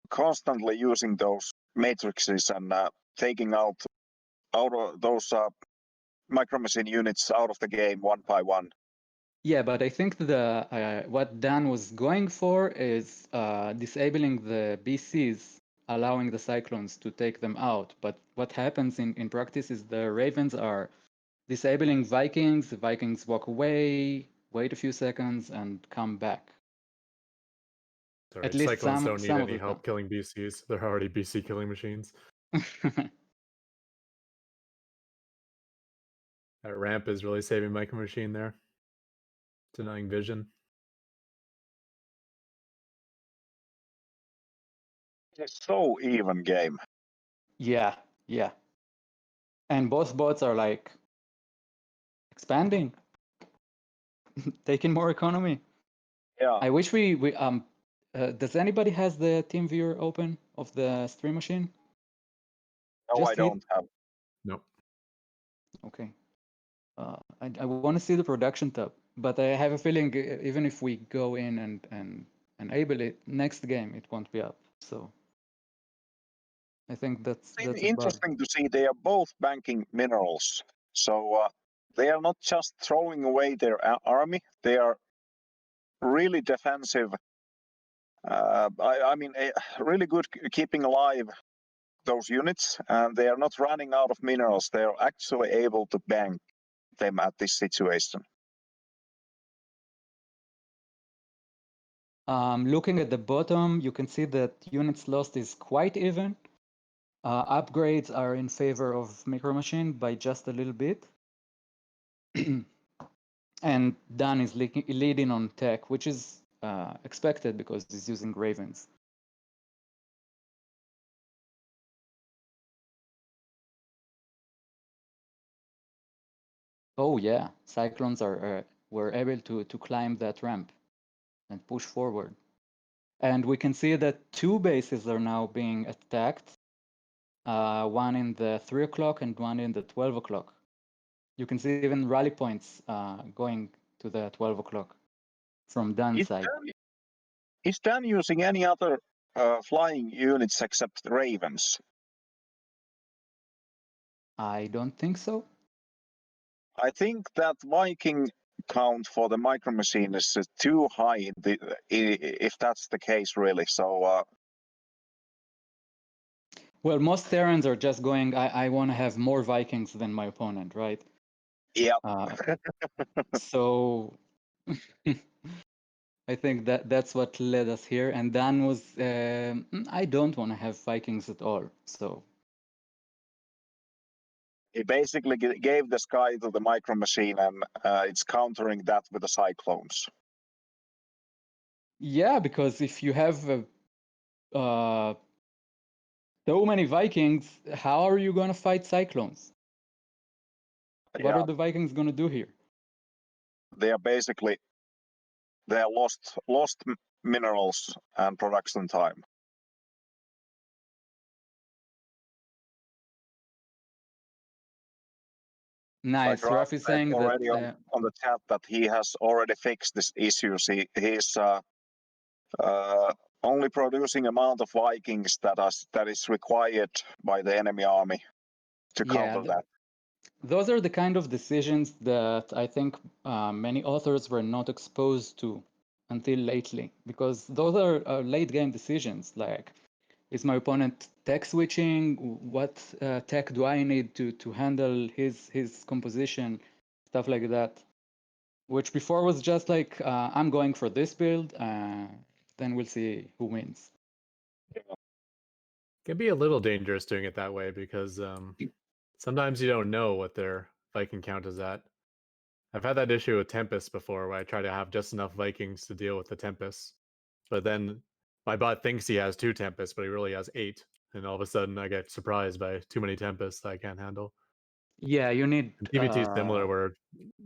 constantly using those matrices and taking out of those micro machine units out of the game one by one. Yeah, but I think the what Dan was going for is disabling the BCs, allowing the Cyclones to take them out. But what happens in practice is the Ravens are disabling Vikings, the Vikings walk away, wait a few seconds, and come back. Sorry, At least Cyclones don't need some any of the help killing BCs. They're already BC killing machines. time. That ramp is really saving Micro Machine there. Denying vision. It's so even game. Yeah. And both bots are like expanding, taking more economy. Yeah. I wish we does anybody has the team viewer open of the stream machine? No, Just I don't have. Nope. Okay. I want to see the production tab, but I have a feeling even if we go in and enable it, next game it won't be up. So I think that's a bug. Interesting to see they are both banking minerals. So they are not just throwing away their army. They are really defensive. I mean, really good keeping alive those units, and they are not running out of minerals. They are actually able to bank them at this situation. Looking at the bottom, you can see that units lost is quite even. Upgrades are in favor of Micro Machine by just a little bit. And Dan is leading on tech, which is expected because he's using Ravens. Oh yeah, Cyclones were able to climb that ramp and push forward. And we can see that two bases are now being attacked, one in the 3 o'clock and one in the 12 o'clock. You can see even rally points going to the 12 o'clock from Dan's side. Is Dan using any other flying units except ravens? I don't think so. I think that Viking count for the micro machine is too high if that's the case, really. So Well, most Terrans are just going, I want to have more Vikings than my opponent, right? yeah, So I think that's what led us here. And Dan was, I don't want to have Vikings at all. So he basically gave the sky to the micro machine, and it's countering that with the cyclones. yeah, because if you have so many Vikings, how are you going to fight Cyclones? What Yeah, are the Vikings going to do here? they are lost minerals and production time. Nice. Like Raf is saying that already on the chat that he has already fixed this issues. He's only producing amount of Vikings that is required by the enemy army to counter that. Those are the kind of decisions that I think many authors were not exposed to until lately, because those are late game decisions. Like, is my opponent tech switching? What tech do I need to handle his composition? Stuff like that. Which before was just like, I'm going for this build, then we'll see who wins. Can be a little dangerous doing it that way because sometimes you don't know what their Viking count is at. I've had that issue with Tempest before where I try to have just enough Vikings to deal with the Tempests. But then my bot thinks he has 2 Tempests, but he really has 8. And all of a sudden I get surprised by too many Tempests that I can't handle. Yeah, you need... And PvT is similar where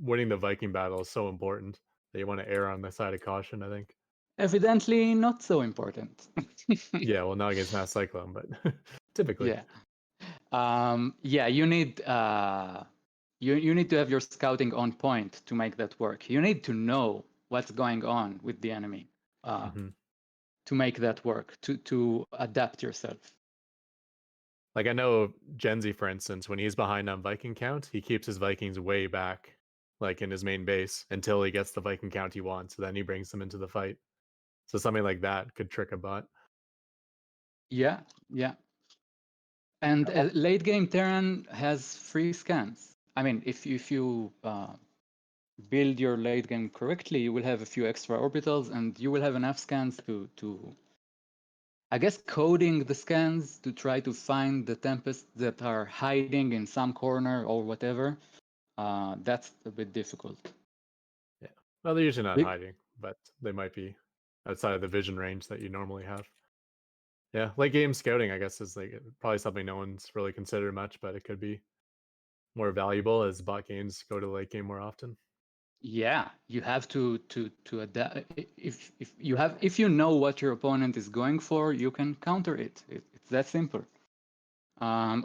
winning the Viking battle is so important that you want to err on the side of caution, I think. Evidently not so important. Yeah, well, not against Mass Cyclone, but typically. Yeah, you need you need to have your scouting on point to make that work. You need to know what's going on with the enemy to make that work, to adapt yourself. Like I know Genzi, for instance, when he's behind on Viking count, he keeps his Vikings way back, like in his main base, until he gets the Viking count he wants. So then he brings them into the fight. So something like that could trick a bot. Yeah. And late game Terran has free scans. I mean, if you build your late game correctly, you will have a few extra orbitals, and you will have enough scans to I guess coding the scans to try to find the Tempests that are hiding in some corner or whatever. That's a bit difficult. Yeah. Well, they're usually not hiding, but they might be outside of the vision range that you normally have. Yeah, late game scouting, I guess, is like probably something no one's really considered much, but it could be more valuable as bot games go to late game more often. Yeah, you have to adapt. If you know what your opponent is going for, you can counter it. It's that simple.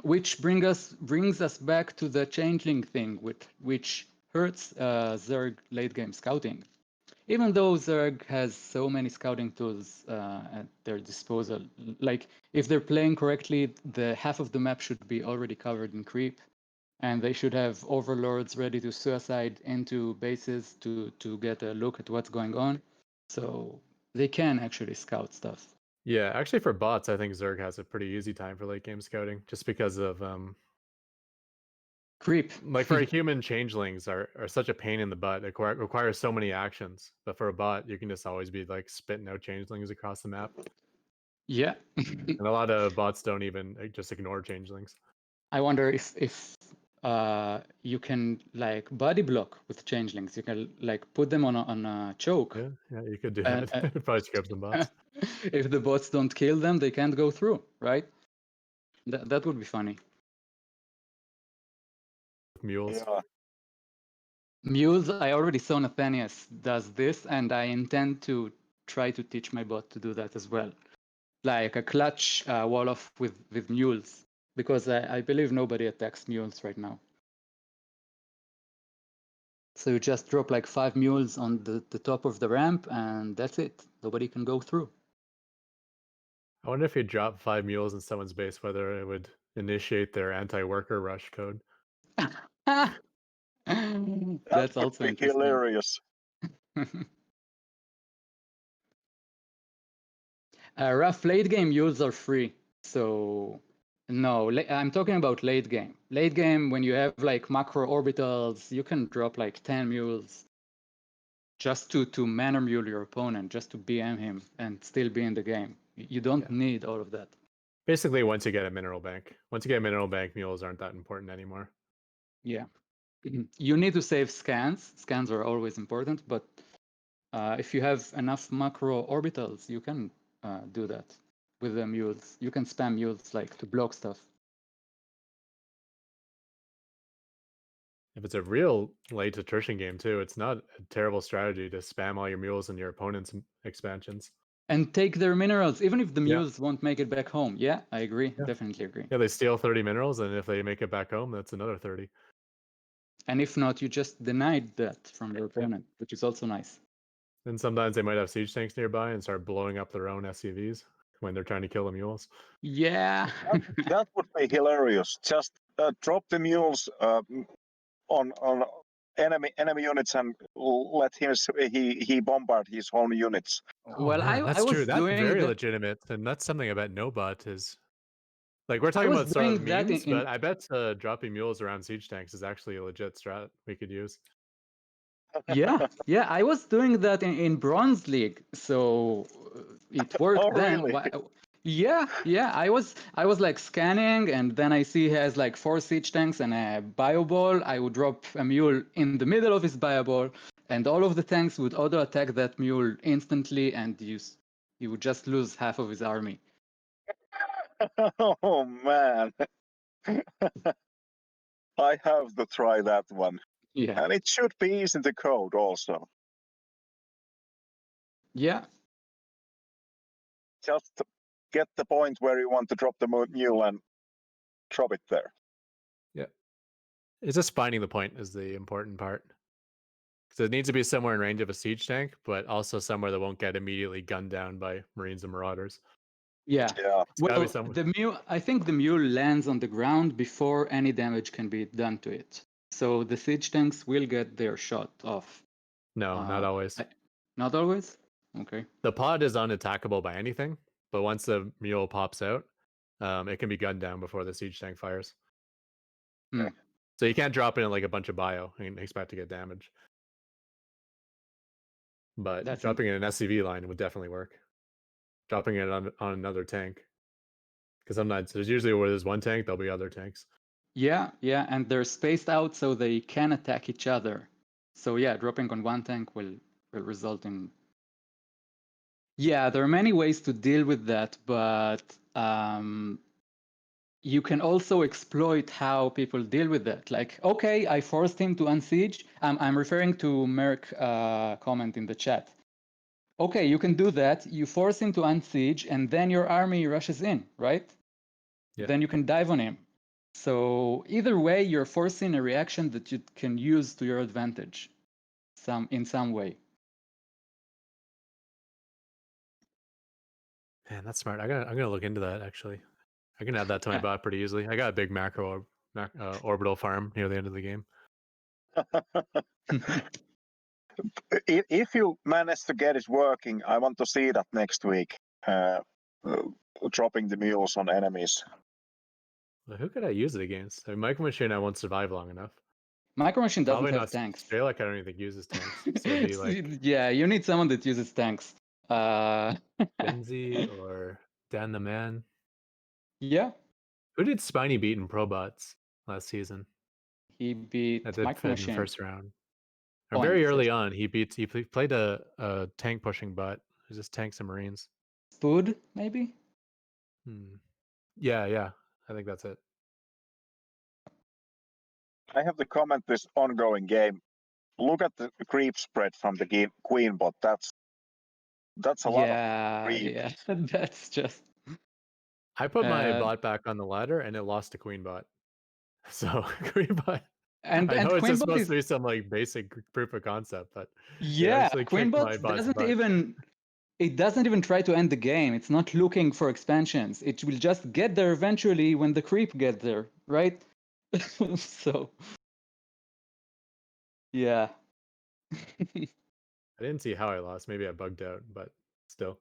Which brings us back to the changeling thing, which hurts Zerg late game scouting. Even though Zerg has so many scouting tools at their disposal, like if they're playing correctly, the half of the map should be already covered in creep, and they should have overlords ready to suicide into bases to get a look at what's going on. So they can actually scout stuff. Yeah, actually for bots, I think Zerg has a pretty easy time for late game scouting, just because of creep. Like for a human, changelings are such a pain in the butt. It requires so many actions. But for a bot, you can just always be like spitting out changelings across the map. Yeah. And a lot of bots don't even just ignore changelings. I wonder if you can like body block with changelings. You can like put them on a choke. Yeah, you could do that. Probably scrub some bots. If the bots don't kill them, they can't go through, right? That would be funny. Mules. Yeah. Mules, I already saw Nathanias does this, and I intend to try to teach my bot to do that as well. Like a clutch wall off with mules, because I believe nobody attacks mules right now. So you just drop like 5 mules on the top of the ramp, and that's it. Nobody can go through. I wonder if you drop 5 mules in someone's base, whether it would initiate their anti-worker rush code. That That's would also be interesting. hilarious. Rough late game mules are free, so no. I'm talking about late game. Late game, when you have like macro orbitals, you can drop like 10 mules just to mana mule your opponent, just to BM him and still be in the game. You don't need all of that. Basically, once you get a mineral bank, mules aren't that important anymore. Yeah, you need to save scans. Scans are always important, but if you have enough macro orbitals, you can do that with the mules. You can spam mules like to block stuff. If it's a real late attrition game too, it's not a terrible strategy to spam all your mules in your opponent's expansions. And take their minerals, even if the Yeah. mules won't make it back home. Yeah, I agree. Yeah. Definitely agree. Yeah, they steal 30 minerals, and if they make it back home, that's another 30. And if not, you just denied that from your opponent, which is also nice. And sometimes they might have siege tanks nearby and start blowing up their own SCVs when they're trying to kill the mules. Yeah. That would be hilarious. Just drop the mules on enemy units and let him he bombard his own units. Well, man, that's I was true. That's doing very that. legitimate, and that's something I bet Nobot is. Like, we're I talking was about sort of doing that memes, in but I bet dropping mules around siege tanks is actually a legit strat we could use. yeah, I was doing that in Bronze League, so it worked Oh, then. really? Yeah, I was like scanning, and then I see he has like 4 siege tanks and a bio ball. I would drop a mule in the middle of his bio ball, and all of the tanks would auto attack that mule instantly, and you would just lose half of his army. Oh man. I have to try that one. Yeah, And it should be easy to code also. yeah, Just get the point where you want to drop the mule and drop it there. Yeah. It's just finding the point is the important part. Because it needs to be somewhere in range of a siege tank, but also somewhere that won't get immediately gunned down by Marines and Marauders. yeah. Yeah. It's gotta be Well, somewhere. the mule, I think the mule lands on the ground before any damage can be done to it. So the siege tanks will get their shot off. No, not always. Not always? Okay. The pod is unattackable by anything, but once the mule pops out, it can be gunned down before the siege tank fires. Hmm. So you can't drop it in like a bunch of bio and expect to get damage. But That's dropping it in an SCV line would definitely work. Dropping it on another tank. Because sometimes there's usually where there's one tank, there'll be other tanks. Yeah, and they're spaced out so they can attack each other. So yeah, dropping on one tank will result in. Yeah, there are many ways to deal with that, but you can also exploit how people deal with that. Like, okay, I forced him to unsiege. I'm referring to Merc comment in the chat. Okay, you can do that. You force him to unsiege, and then your army rushes in, right? Yeah. Then you can dive on him. So either way, you're forcing a reaction that you can use to your advantage, in some way. Man, that's smart. I'm gonna look into that actually. I can add that to my bot pretty easily. I got a big macro orbital farm near the end of the game. If you manage to get it working, I want to see that next week. Dropping the mules on enemies. Well, who could I use it against? I mean, Micro Machine I won't survive long enough. Micro Machine doesn't Probably have not tanks. Strelak, I don't even think uses tanks. So it'd be like Yeah, you need someone that uses tanks. Genzi or Dan the Man. Yeah. Who did Spiny beat in Probots last season? He beat That did Micro fit in the Machine. first round. Oh, Very in the early first. on, he played a tank pushing bot. It was just tanks and Marines. Spood, maybe? Yeah. I think that's it. I have to comment this ongoing game. Look at the creep spread from the Queen bot. That's a lot of creep. Yeah, that's just. I put my bot back on the ladder and it lost to Queen bot. So Queen bot. And I know it's just Queenbot supposed is, to be some like basic proof of concept, but yeah, actually kicked my Queenbot bot's doesn't butt. even it doesn't even try to end the game. It's not looking for expansions. It will just get there eventually when the creep gets there, right? So, yeah. I didn't see how I lost. Maybe I bugged out, but still.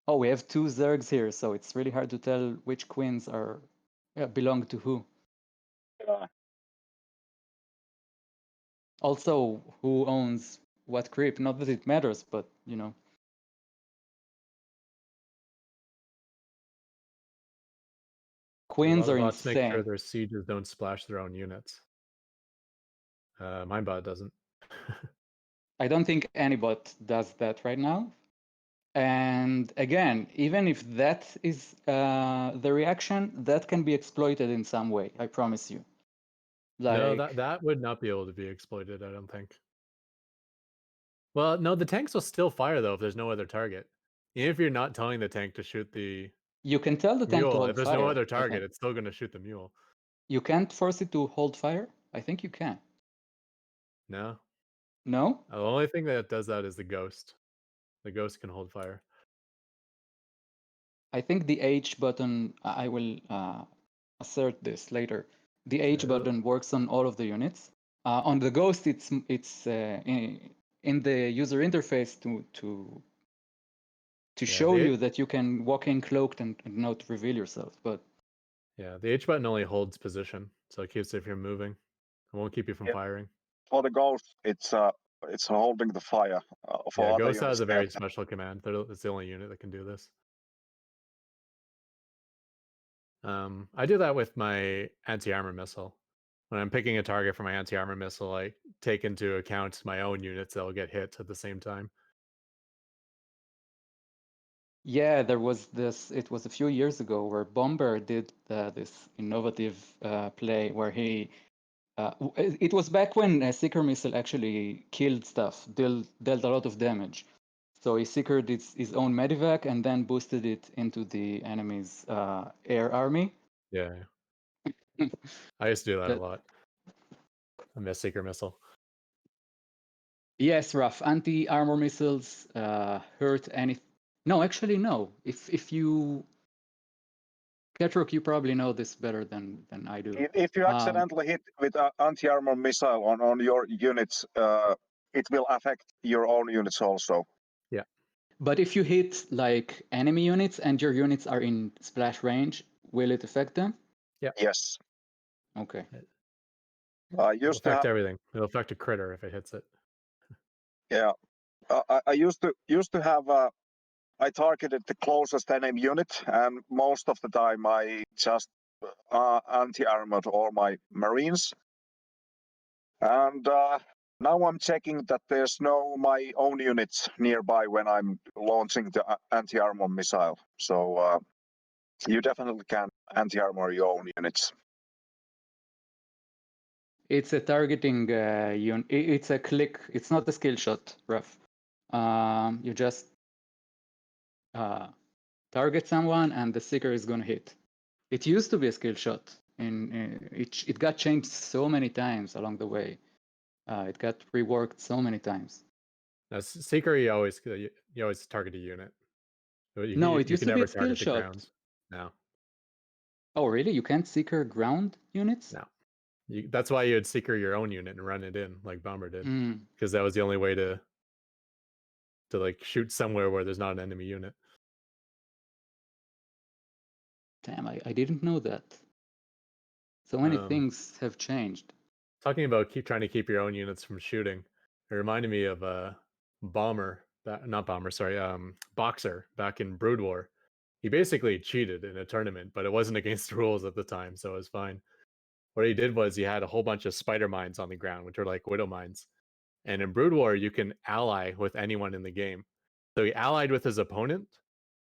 Oh, we have 2 Zergs here, so it's really hard to tell which queens are belong to who. Yeah. Also, who owns what creep? Not that it matters, but you know. Queens A lot are of bots make sure insane. their sieges don't splash their own units. My bot doesn't. I don't think any bot does that right now. And again, even if that is the reaction, that can be exploited in some way. I promise you. No, Like, that would not be able to be exploited, I don't think. Well, no, the tanks will still fire though if there's no other target. Even if you're not telling the tank to shoot the you can tell the tank to mule, hold if there's fire. no other I target, think. it's still going to shoot the mule. You can't force it to hold fire? I think you can. No. No? The only thing that does that is the ghost. The ghost can hold fire. I think the H button, I will assert this later. The H button works on all of the units. On the Ghost, it's in the user interface to show you that you can walk in cloaked and not reveal yourself. But yeah, the H button only holds position, so it keeps it from moving. It won't keep you from firing. For the ghost, it's holding the fire. For Yeah, other Ghost units, has a very special command. It's the only unit that can do this. I do that with my anti-armor missile. When I'm picking a target for my anti-armor missile, I take into account my own units that will get hit at the same time. yeah, there was this. It was a few years ago where Bomber did this innovative play where he. It was back when Seeker missile actually killed stuff, dealt a lot of damage. So he secured his own medivac and then boosted it into the enemy's air army. Yeah. I used to do that a lot. I miss Seeker missile. Yes, Raf. Anti-armor missiles hurt any. No, actually, no. If you, Ketrok, you probably know this better than I do. If you accidentally hit with an anti-armor missile on your units, it will affect your own units also. Yeah. But if you hit like enemy units and your units are in splash range, will it affect them? Yeah. Yes. Okay. It'll affect everything. It'll affect a critter if it hits it. Yeah. I used to have I targeted the closest enemy unit, and most of the time I just anti-armored all my marines. And now I'm checking that there's no my own units nearby when I'm launching the anti-armor missile. So you definitely can anti-armor your own units. It's a targeting unit. It's a click. It's not a skill shot, Raf. You just target someone and the Seeker is going to hit. It used to be a skill shot. It got changed so many times along the way. It got reworked so many times. Now, Seeker, you always target a unit. No, it used to be a skill shot. Ground. No. Oh, really? You can't Seeker ground units? No. That's why you'd Seeker your own unit and run it in like Bomber did, because that was the only way to like shoot somewhere where there's not an enemy unit. Damn, I didn't know that. So many things have changed. Talking about trying to keep your own units from shooting, it reminded me of Boxer back in Brood War. He basically cheated in a tournament, but it wasn't against the rules at the time, so it was fine. What he did was he had a whole bunch of spider mines on the ground, which are like widow mines. And in Brood War, you can ally with anyone in the game. So he allied with his opponent,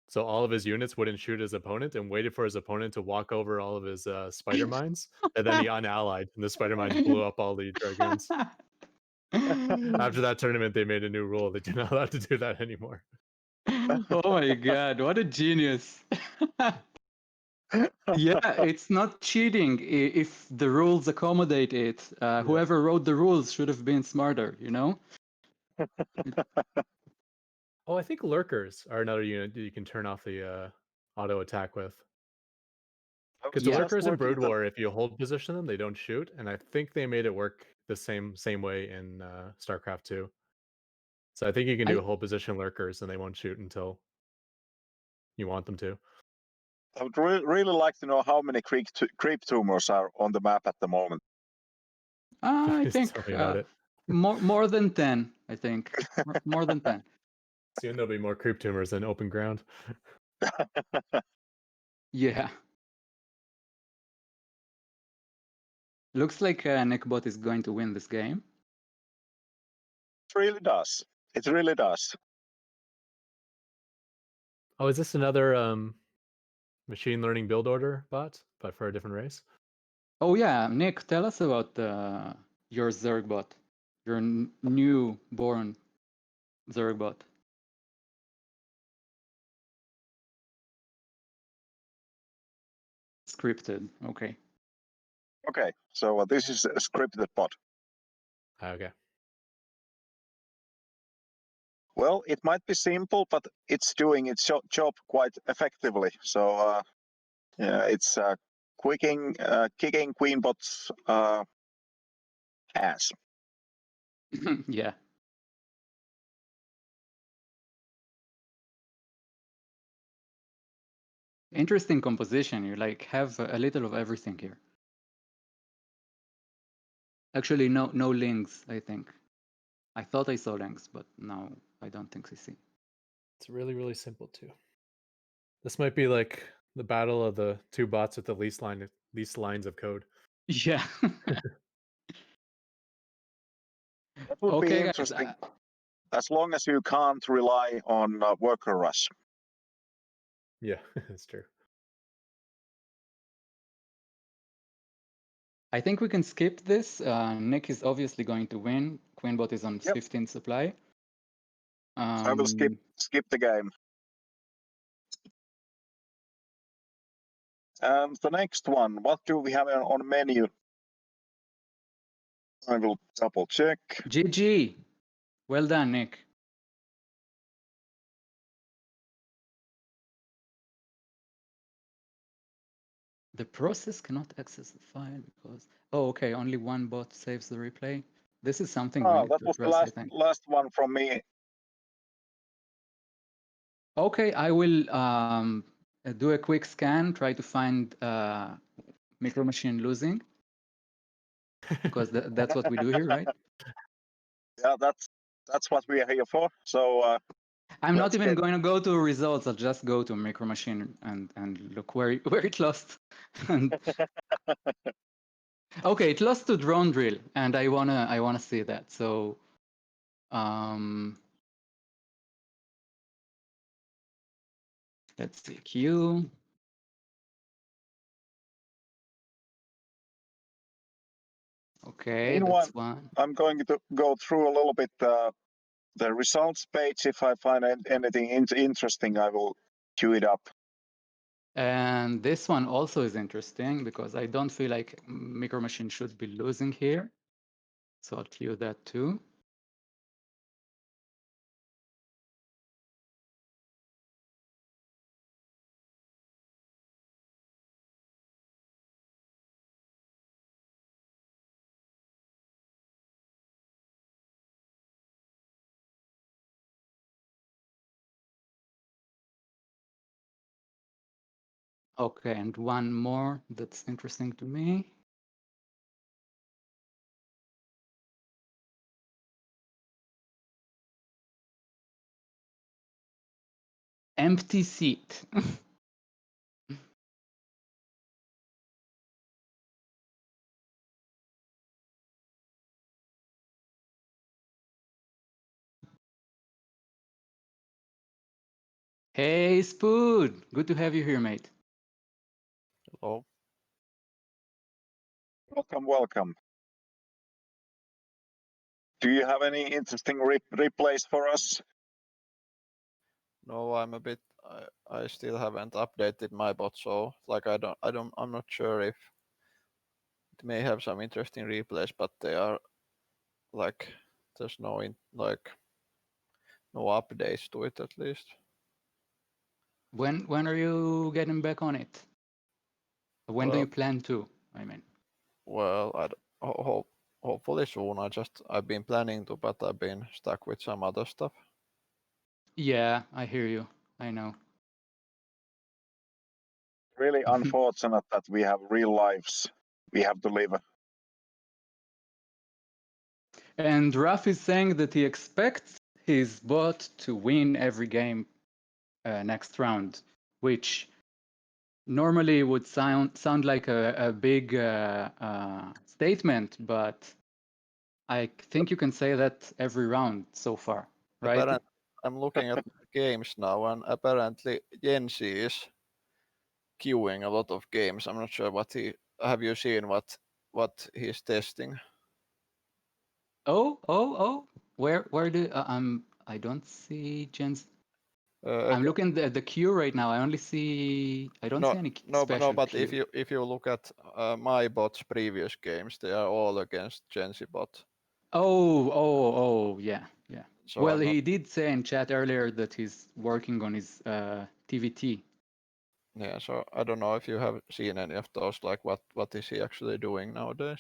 so all of his units wouldn't shoot his opponent, and waited for his opponent to walk over all of his spider mines, and then he unallied, and the spider mines blew up all the dragoons. After that tournament, they made a new rule that you're not allowed to do that anymore. Oh my god, what a genius. Yeah, it's not cheating if the rules accommodate it. Whoever wrote the rules should have been smarter, you know? Oh, I think lurkers are another unit that you can turn off the auto attack with. I was Because Yeah. the just lurkers in looking Brood at the- War, if you hold position them, they don't shoot, and I think they made it work the same way in StarCraft 2. So I think you can do hold position lurkers, and they won't shoot until you want them to. I would really like to know how many creep tumors are on the map at the moment. I Just think tell me about it. more than 10. I think more than 10. Soon there'll be more creep tumors than open ground. Yeah. Looks like Nickbot is going to win this game. It really does. It really does. Oh, is this another machine learning build order bot, but for a different race? Oh yeah, Nick, tell us about your Zerg bot, your newborn Zerg bot. Scripted, okay. Okay, so this is a scripted bot. Okay. Well, it might be simple, but it's doing its job quite effectively. So yeah, it's kicking Queenbot's ass. Yeah. Interesting composition. You like have a little of everything here. Actually, no links, I think. I thought I saw links, but now I don't think I see. It's really, really simple too. This might be like the battle of the two bots with the least lines of code. Yeah. That would be Okay, guys. interesting, as long as you can't rely on worker rush. Yeah, that's true. I think we can skip this. Nick is obviously going to win. Queenbot is on 15 supply. So I will skip the game. And the next one, what do we have on menu? I will double check. GG. Well done, Nick. The process cannot access the file because... Oh, okay. Only one bot saves the replay. This is something we Oh, need that to was the address, I think. last one from me. Okay, I will do a quick scan, try to find Micro Machine losing, because that's what we do here, right? Yeah, that's what we are here for. So I'm not let's even get- going to go to results. I'll just go to Micro Machine and look where it lost. And okay, it lost to Drone Drill, and I wanna see that. So let's see Q. Okay, Meanwhile, that's one. I'm going to go through a little bit the results page. If I find anything interesting, I will queue it up. And this one also is interesting because I don't feel like Micro Machine should be losing here. So I'll queue that too. Okay, and one more that's interesting to me. Empty seat. Hey, Spood. Good to have you here, mate. Hello. Welcome. Do you have any interesting replays for us? No, I'm a bit. I still haven't updated my bot, so like I'm not sure if it may have some interesting replays, but they are like there's no no updates to it at least. When are you getting back on it? When do Well- you plan to? I mean, Well, hopefully soon. I've been planning to, but I've been stuck with some other stuff. yeah, I hear you. I know. Really unfortunate that we have real lives we have to live. And Raf is saying that he expects his bot to win every game next round, which normally would sound like a big statement, but I think you can say that every round so far, right? I'm looking at games now, and apparently Jensi is queuing a lot of games. I'm not sure what he. Have you seen what he's testing? Oh! Where do I don't see Jen's. I'm looking at the queue right now. I don't see any special but queue. if you look at my bot's previous games, they are all against Jensi bot. Oh, yeah. So Well, he did say in chat earlier that he's working on his TVT. Yeah, so I don't know if you have seen any of those. Like, what is he actually doing nowadays?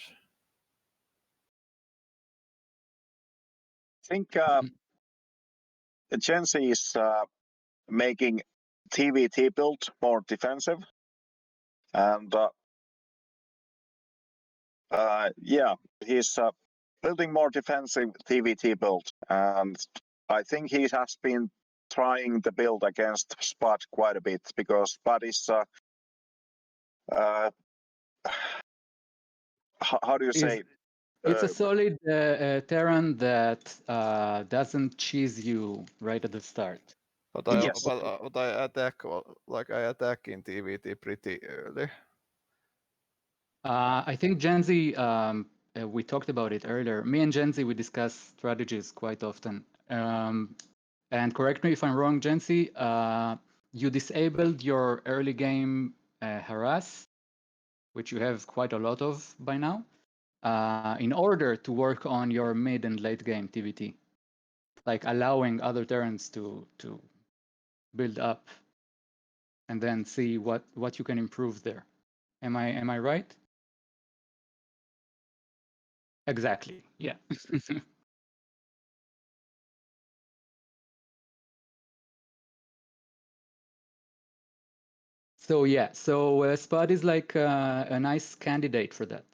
I think Jensi is making TVT build more defensive, and yeah, he's building more defensive TVT build, and I think he has been trying the build against Spud quite a bit because Spud is how do you say? It's a solid Terran that doesn't cheese you right at the start. But Yes. I attack I attack in TVT pretty early. I think Genzi, we talked about it earlier. Me and Genzi, we discuss strategies quite often. And correct me if I'm wrong, Genzi, you disabled your early game harass, which you have quite a lot of by now, in order to work on your mid and late game TVT, like allowing other Terrans to build up and then see what you can improve there. Am I right? Exactly. Yeah. So yeah, so Spud is like a nice candidate for that.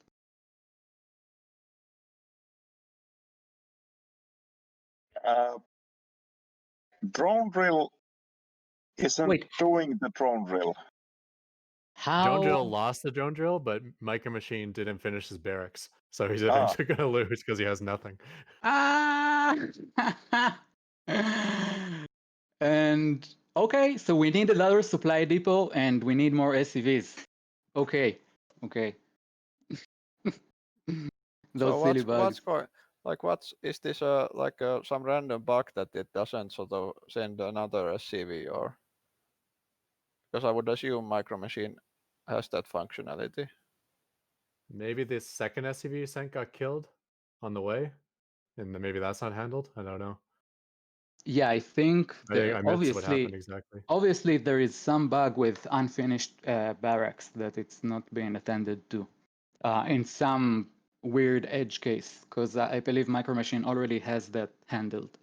Drone drill isn't doing the drone drill. How? Drone drill lost the drone drill, but Micro Machine didn't finish his barracks, so he's eventually going to lose because he has nothing. And okay, so we need another supply depot, and we need more SCVs. Okay. Those So silly bugs. is this some random bug that it doesn't sort of send another SCV, or because I would assume Micro Machine has that functionality. Maybe this second SCV you sent got killed on the way, and then maybe that's not handled. I don't know. Yeah, I think I missed what happened exactly. Obviously, there is some bug with unfinished barracks that it's not being attended to in some weird edge case, because I believe Micro Machine already has that handled.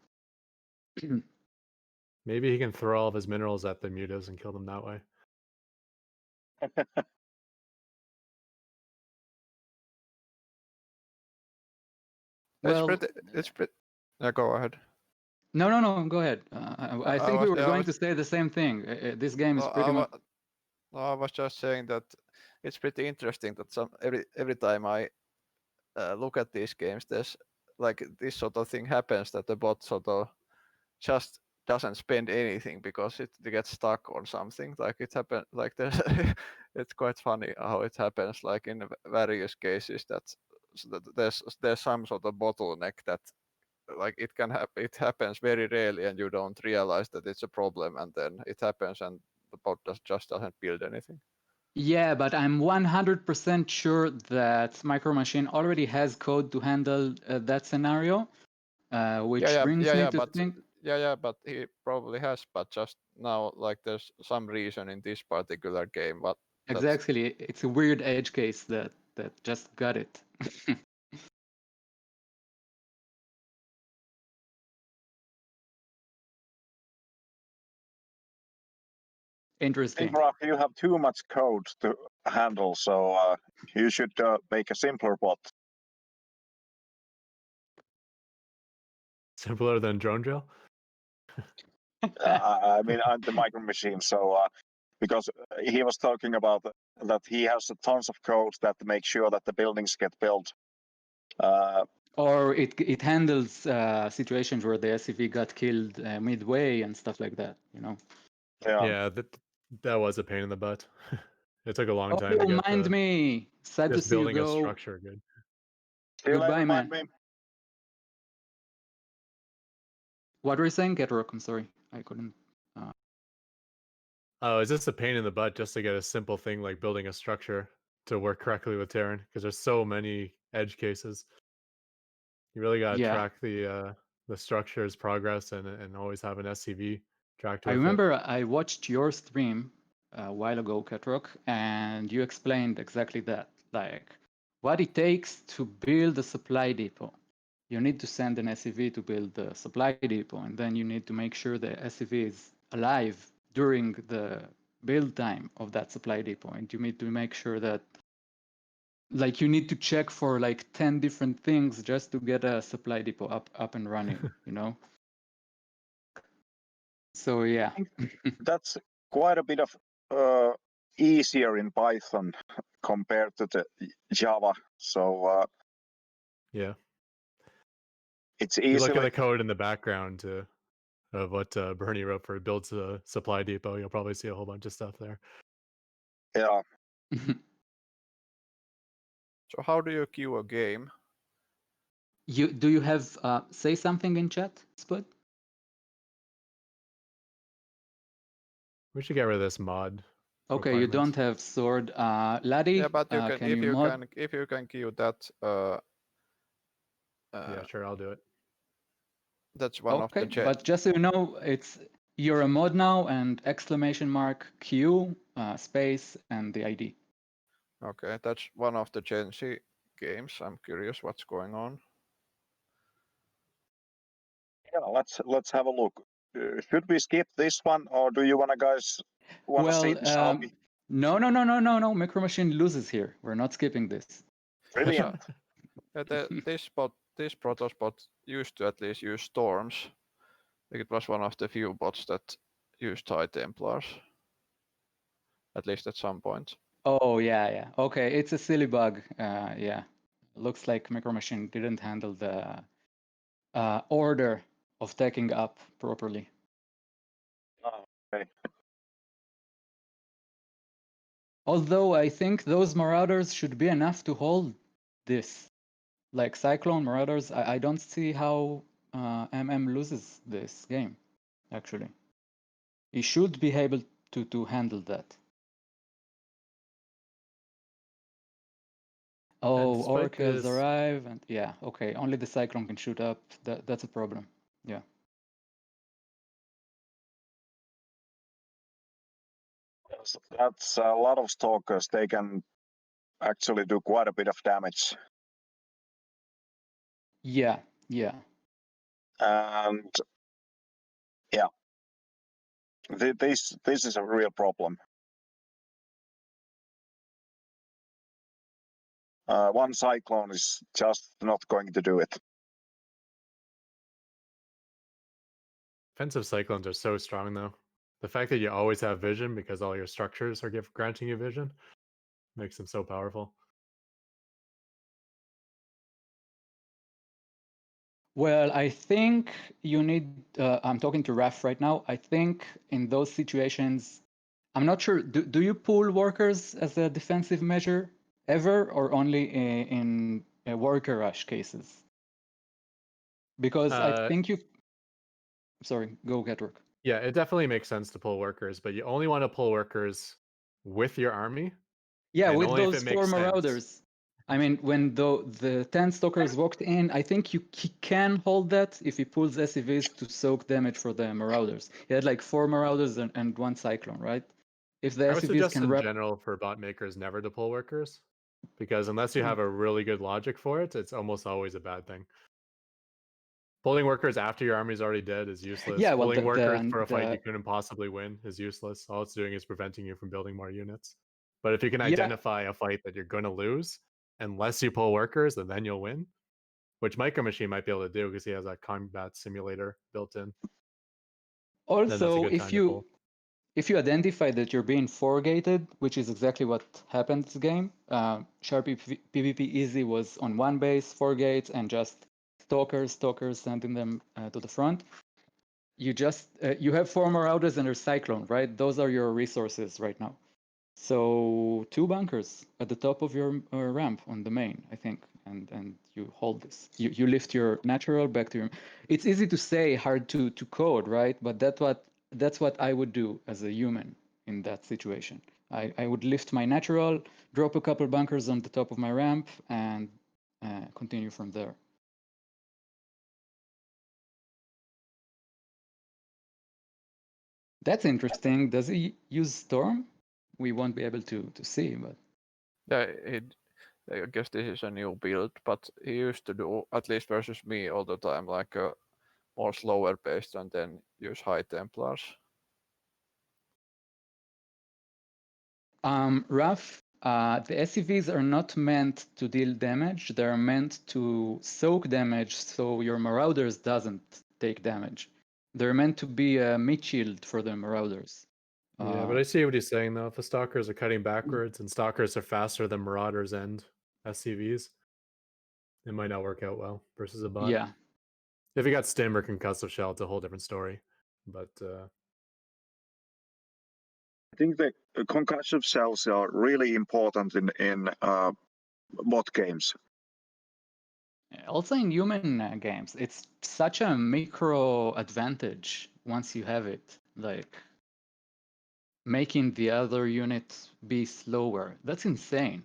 Maybe he can throw all of his minerals at the mutas and kill them that way. Well, it's pretty. Yeah, go ahead. No, go ahead. I think we were going to say the same thing. This game is pretty much. I was just saying that it's pretty interesting that every time I look at these games, there's like this sort of thing happens that the bot sort of just doesn't spend anything because it gets stuck or something. Like it happened. Like there's it's quite funny how it happens. Like in various cases that there's some sort of bottleneck that like it happens very rarely and you don't realize that it's a problem, and then it happens and the bot just doesn't build anything. Yeah, but I'm 100% sure that Micro Machine already has code to handle that scenario, which brings me to think. Yeah, but he probably has. But just now, like, there's some reason in this particular game, but Exactly, it's a weird edge case that just got it. Interesting. Imraf, you have too much code to handle, so you should make a simpler bot. Simpler than drone drill. I mean, I'm the micro machine, so because he was talking about that he has tons of code that make sure that the buildings get built. Or it handles situations where the SCV got killed midway and stuff like that, you know. Yeah, that was a pain in the butt. It took a long time to Oh, get mind me. Sad to just see you building a go. structure good. See you Goodbye, later, man. mind me. What were you saying, Getrock? I'm sorry, I couldn't. Oh, it's just a pain in the butt just to get a simple thing like building a structure to work correctly with Terran because there's so many edge cases. You really got to Yeah. track the structure's progress and always have an SCV tracked I with remember I watched your stream a while ago, Ketrock, and you explained exactly that, like what it takes to build a supply depot. You need to send an SCV to build the supply depot, and then you need to make sure the SCV is alive during the build time of that supply depot, and you need to make sure that, like, you need to check for like 10 different things just to get a supply depot up and running, you know. So yeah. That's quite a bit of easier in Python compared to the Java. So yeah. it's You look at easily the code in the background of what Bernie wrote for builds a supply depot. You'll probably see a whole bunch of stuff there. yeah. so how do you queue a game? Do you have say something in chat, Spud? We should get rid of this mod. Okay, you requirement. don't have sword. Laddie, Yeah, but you can, can you mod? if you can queue that. Yeah, sure, I'll do it. That's one of the but just so you know, you're a mod now, and !Q space and the ID. Okay, that's one of the Gen Z games. I'm curious what's going on. Yeah, let's have a look. Should we skip this one, or do you guys want to see this army? No. Micro Machine loses here. We're not skipping this. Brilliant. This Protoss bot used to at least use storms. I think it was one of the few bots that used High Templars, at least at some point. Oh yeah. Okay, it's a silly bug. Yeah, looks like Micro Machine didn't handle the order of taking up properly. Okay. Although I think those Marauders should be enough to hold this. Like Cyclone Marauders, I don't see how MM loses this game, actually. He should be able to handle that. Oh, oracles arrive, and yeah, okay, only the Cyclone can shoot up. That's a problem, yeah. That's a lot of stalkers. They can actually do quite a bit of damage. Yeah. And yeah, this is a real problem. One Cyclone is just not going to do it. Offensive Cyclones are so strong, though. The fact that you always have vision because all your structures are granting you vision makes them so powerful. Well, I think you need, I'm talking to Raf right now, I think in those situations, I'm not sure, do you pull workers as a defensive measure ever, or only in worker rush cases? Because I think you, sorry, go Getrock. Yeah, it definitely makes sense to pull workers, but you only want to pull workers with your army. Yeah, and with only those if it 4 makes Marauders. sense. I mean, when the 10 stalkers walked in, I think he can hold that if he pulls SCVs to soak damage for the Marauders. He had like 4 Marauders and 1 Cyclone, right? If the I would SCVs suggest can in wrap... general for bot makers never to pull workers, because unless you Mm. have a really good logic for it, it's almost always a bad thing. Pulling workers after your army's already dead is useless. Yeah, well, Pulling workers for a fight the you couldn't possibly win is useless. All it's doing is preventing you from building more units. But if you can Yeah. identify a fight that you're going to lose, unless you pull workers, then you'll win, which Micro Machine might be able to do because he has that combat simulator built in. Then that's a Also, good time to pull. if you identify that you're being 4-gated, which is exactly what happened this game, Sharpie PvP Easy was on 1 base, 4 gates, and just stalkers, sending them to the front. You just you have 4 Marauders and a Cyclone, right? Those are your resources right now. So 2 bunkers at the top of your ramp on the main, I think, and you hold this. You lift your natural back to your... It's easy to say, hard to code, right? But that's what I would do as a human in that situation. I would lift my natural, drop a couple bunkers on the top of my ramp, and continue from there. That's interesting. Does he use Storm? We won't be able to see, but... Yeah, I guess this is a new build, but he used to do, at least versus me all the time, like a more slower based and then use high Templars. Raf, the SCVs are not meant to deal damage. They're meant to soak damage so your Marauders doesn't take damage. They're meant to be a meat shield for the Marauders. Yeah, but I see what he's saying though. If the stalkers are cutting backwards and stalkers are faster than Marauders and SCVs, it might not work out well versus a bot. Yeah. If you got Stim or Concussive Shell, it's a whole different story. But I think the concussive cells are really important in bot games. Also in human games, it's such a micro advantage once you have it. Like making the other unit be slower. That's insane.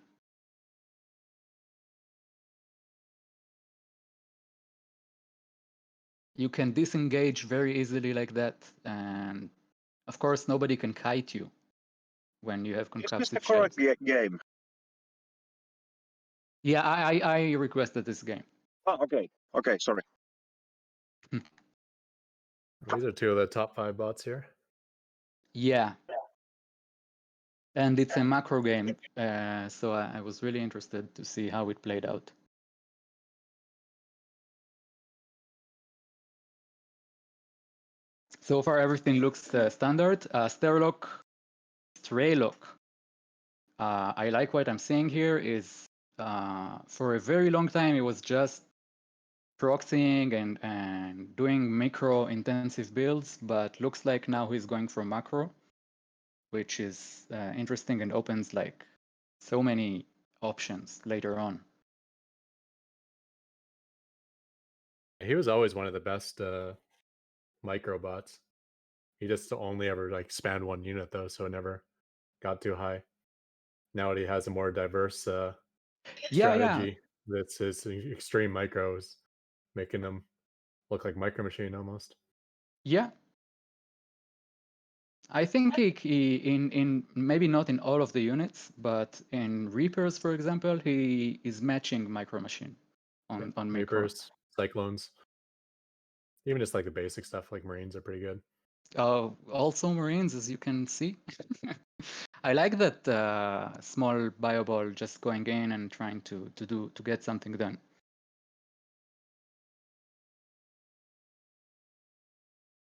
You can disengage very easily like that, and of course nobody can kite you when you have Is this the concussive shells. correct game? Yeah, I requested this game. Oh, okay, sorry. these are 2 of the top 5 bots here. Yeah. And it's a macro game, so I was really interested to see how it played out. So far, everything looks standard. Straylock. I like what I'm seeing here is for a very long time, it was just proxying and doing micro intensive builds, but looks like now he's going for macro, which is interesting and opens like so many options later on. He was always one of the best micro bots. He just only ever like spanned 1 unit though, so it never got too high. Now he has a more diverse strategy. That's his extreme micros, making them look like Micro Machine almost. Yeah. I think he in maybe not in all of the units, but in Reapers, for example, he is matching Micro Machine on Micro. Reapers, Cyclones. Even just like the basic stuff like Marines are pretty good. Also Marines, as you can see. I like that small bio ball just going in and trying to get something done.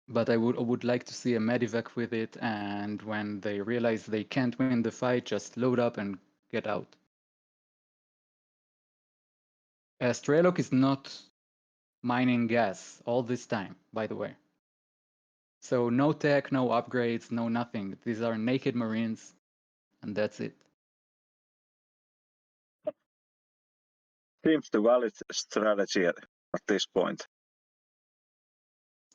But I would like to see a medivac with it, and when they realize they can't win the fight, just load up and get out. Straylock is not mining gas all this time, by the way. So no tech, no upgrades, no nothing. These are naked Marines, and that's it. Seems the valid strategy at this point.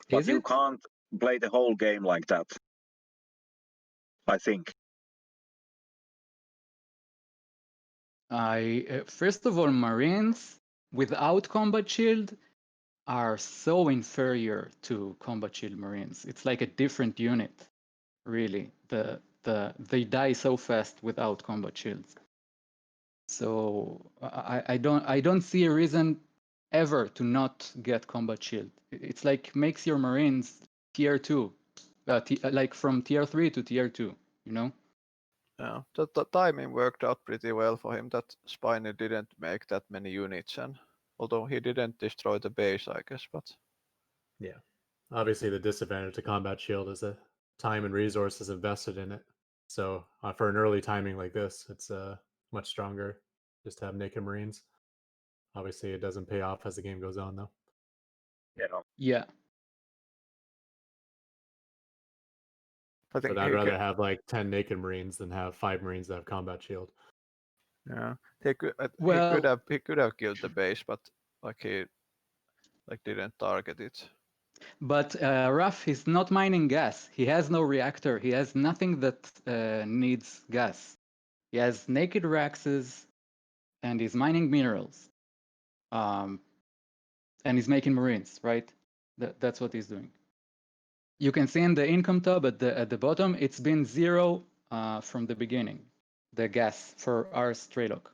But you can't play the whole game like that, I think. First of all, Marines without combat shield are so inferior to combat shield Marines. It's like a different unit, really. They die so fast without combat shields. So I don't see a reason ever to not get combat shield. It's like makes your Marines tier 2, like from tier 3 to tier 2, you know? Yeah, the timing worked out pretty well for him that Spiny didn't make that many units, and although he didn't destroy the base, I guess, but Yeah. Obviously, the disadvantage to combat shield is the time and resources invested in it. So for an early timing like this, it's much stronger just to have naked Marines. Obviously, it doesn't pay off as the game goes on, though. Yeah. I think But I'd rather have like 10 naked Marines than have 5 Marines that have combat shield. yeah, he could Well, he could have killed the base, but like he didn't target it. but Raf, he's not mining gas. He has no reactor. He has nothing that needs gas. He has naked Raxes, and he's mining minerals. And he's making Marines, right? That's what he's doing. You can see in the income tab at the bottom, it's been 0 from the beginning, the gas for our Strelok.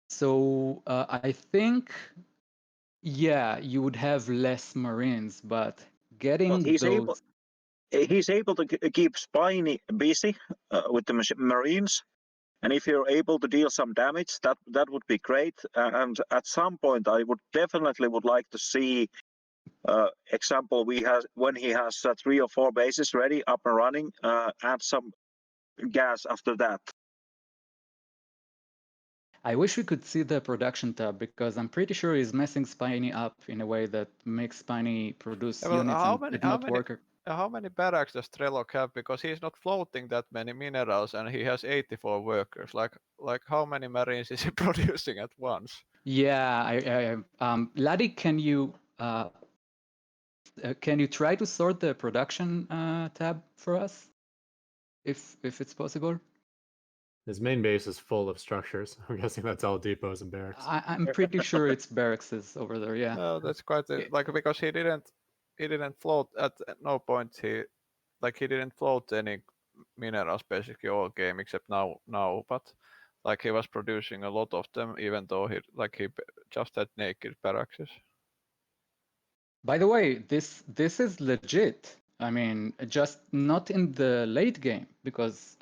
So I think, yeah, you would have less Marines, but getting But those... he's able to keep Spiny busy with the Marines. And if you're able to deal some damage, that would be great. And at some point, I would definitely like to see example when he has 3 or 4 bases ready, up and running, add some gas after that. I wish we could see the production tab, because I'm pretty sure he's messing Spiny up in a way that makes Spiny produce Yeah, well, units and not work. How many barracks does Trelloc have? Because he's not floating that many minerals, and he has 84 workers. Like how many Marines is he producing at once? Yeah, Laddie, can you try to sort the production tab for us, if it's possible? His main base is full of structures. I'm guessing that's all depots and barracks. I'm pretty sure it's barracks over there. Yeah. Oh, that's quite like because he didn't float at no point. He didn't float any minerals basically all game except now, but like he was producing a lot of them, even though he just had naked barracks. By the way, this is legit. I mean, just not in the late game, because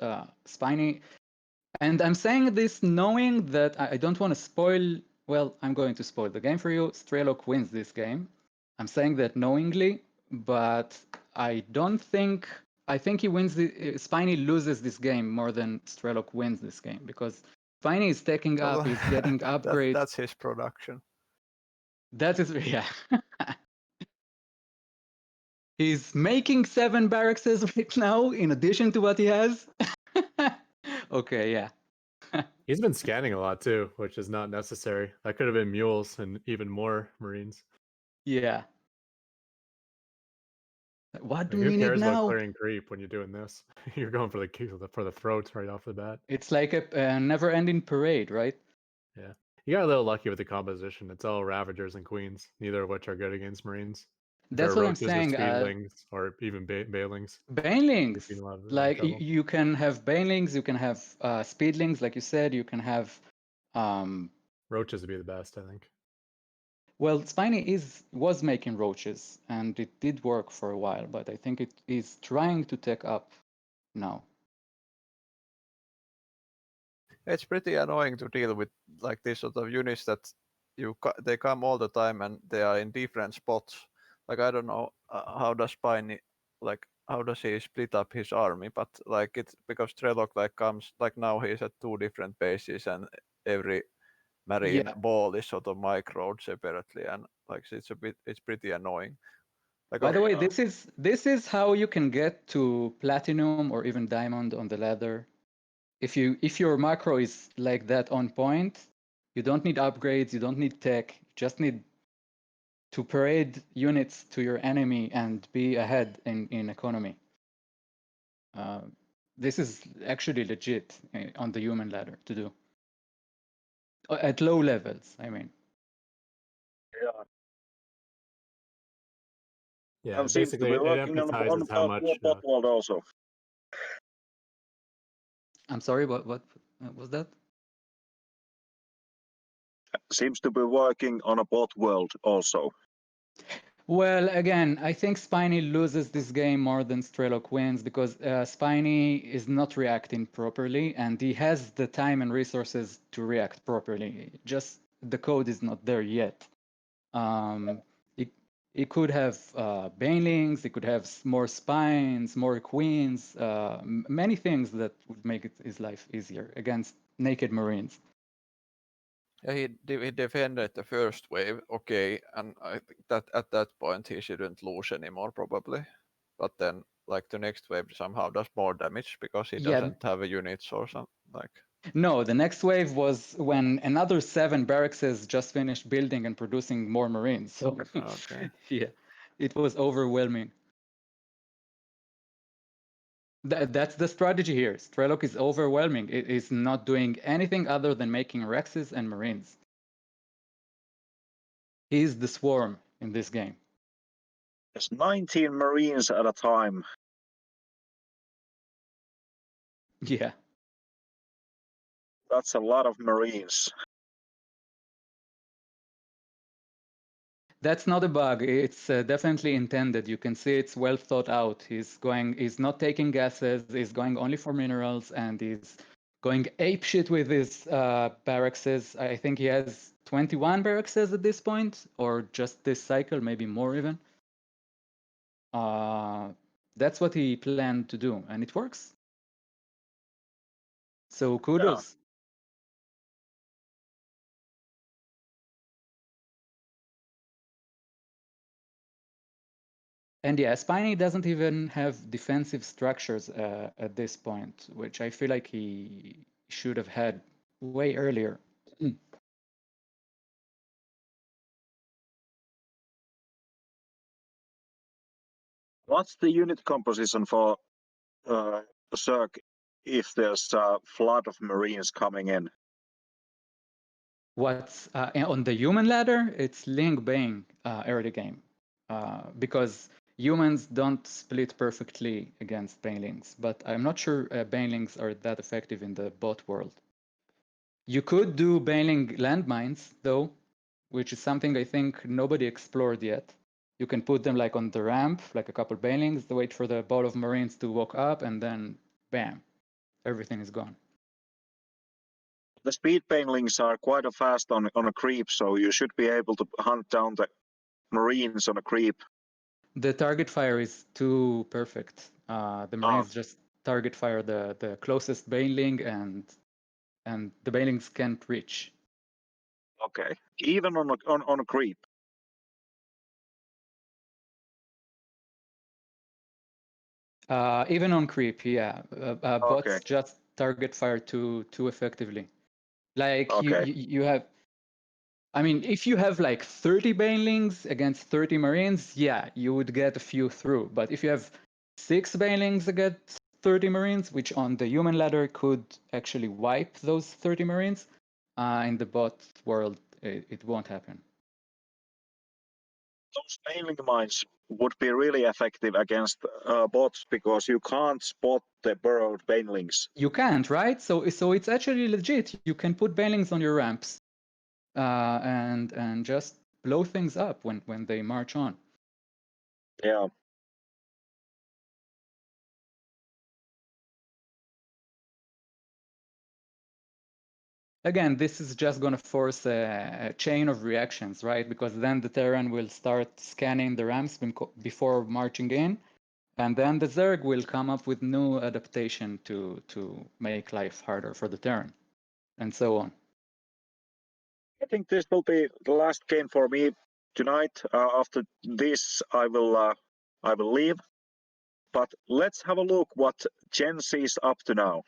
Spiny, and I'm saying this knowing that I don't want to spoil. Well, I'm going to spoil the game for you. Strelok wins this game. I'm saying that knowingly, but I don't think. I think he wins. Spiny loses this game more than Strelok wins this game, because Spiny is taking up. He's getting upgrades. That's his production. That is, yeah. He's making 7 barracks right now, in addition to what he has. Okay, yeah. He's been scanning a lot too, which is not necessary. That could have been mules and even more Marines. Yeah. What do Who we need cares about now? clearing creep when you're doing this? You're going for the throats right off the bat. It's like a never-ending parade, right? Yeah. You got a little lucky with the composition. It's all Ravagers and Queens, neither of which are good against Marines. That's what I'm saying. Speedlings, or even Bailings. Banelings. You've been a lot of Like trouble. you can have banelings, you can have speedlings, like you said. You can have. Roaches would be the best, I think. Well, Spiny was making roaches, and it did work for a while, but I think it is trying to take up now. It's pretty annoying to deal with like these sort of units that they come all the time and they are in different spots. Like I don't know how does Spiny how does he split up his army, but like it's because Trelloc comes now he's at 2 different bases and every Marine ball is sort of microed separately, and like it's pretty annoying. By the way, this is how you can get to platinum or even diamond on the ladder. If your macro is like that on point, you don't need upgrades, you don't need tech, you just need to parade units to your enemy and be ahead in economy. This is actually legit on the human ladder to do. At low levels, I mean. Yeah. Yeah, Seems to basically be it working on emphasizes how much. bot world also. I'm sorry, what was that? Seems to be working on a bot world also. Well, again, I think Spiny loses this game more than Strelok wins because Spiny is not reacting properly, and he has the time and resources to react properly. Just the code is not there yet. He could have banelings, he could have more spines, more queens, many things that would make his life easier against naked Marines. Yeah, he defended the first wave, okay, and I think that at that point he shouldn't lose anymore probably. But then, like the next wave somehow does more damage because he Yeah. doesn't have a units or something like. No, the next wave was when another 7 barracks just finished building and producing more Marines. So Okay. yeah, it was overwhelming. That's the strategy here. Strelok is overwhelming. It is not doing anything other than making Rexes and Marines. He's the swarm in this game. There's 19 Marines at a time. Yeah. That's a lot of Marines. That's not a bug. It's definitely intended. You can see it's well thought out. He's not taking gases. He's going only for minerals, and he's going apeshit with his barracks. I think he has 21 barracks at this point, or just this cycle, maybe more even. That's what he planned to do, and it works. So kudos. And yeah, Spiny doesn't even have defensive structures at this point, which I feel like he should have had way earlier. What's the unit composition for Zerg if there's a flood of Marines coming in? What's on the human ladder? It's Ling Bang early game, because humans don't split perfectly against banelings, but I'm not sure banelings are that effective in the bot world. You could do baneling landmines though, which is something I think nobody explored yet. You can put them like on the ramp, like a couple banelings, wait for the ball of Marines to walk up, and then bam, everything is gone. The speed banelings are quite fast on a creep, so you should be able to hunt down the Marines on a creep. The target fire is too perfect. The Marines just target fire the closest baneling, and the banelings can't reach. Okay, even on a creep. Even on creep, yeah. Bots Okay. just target fire too effectively. Like Okay. you have, I mean, if you have like 30 banelings against 30 Marines, yeah, you would get a few through. But if you have 6 banelings against 30 Marines, which on the human ladder could actually wipe those 30 Marines, in the bot world, it won't happen. Those bailing mines would be really effective against bots because you can't spot the burrowed banelings. You can't, right? So it's actually legit. You can put banelings on your ramps, and just blow things up when they march on. Yeah. Again, this is just going to force a chain of reactions, right? Because then the Terran will start scanning the ramps before marching in, and then the Zerg will come up with new adaptation to make life harder for the Terran, and so on. I think this will be the last game for me tonight. After this, I will leave. But let's have a look what Gen Z is up to now.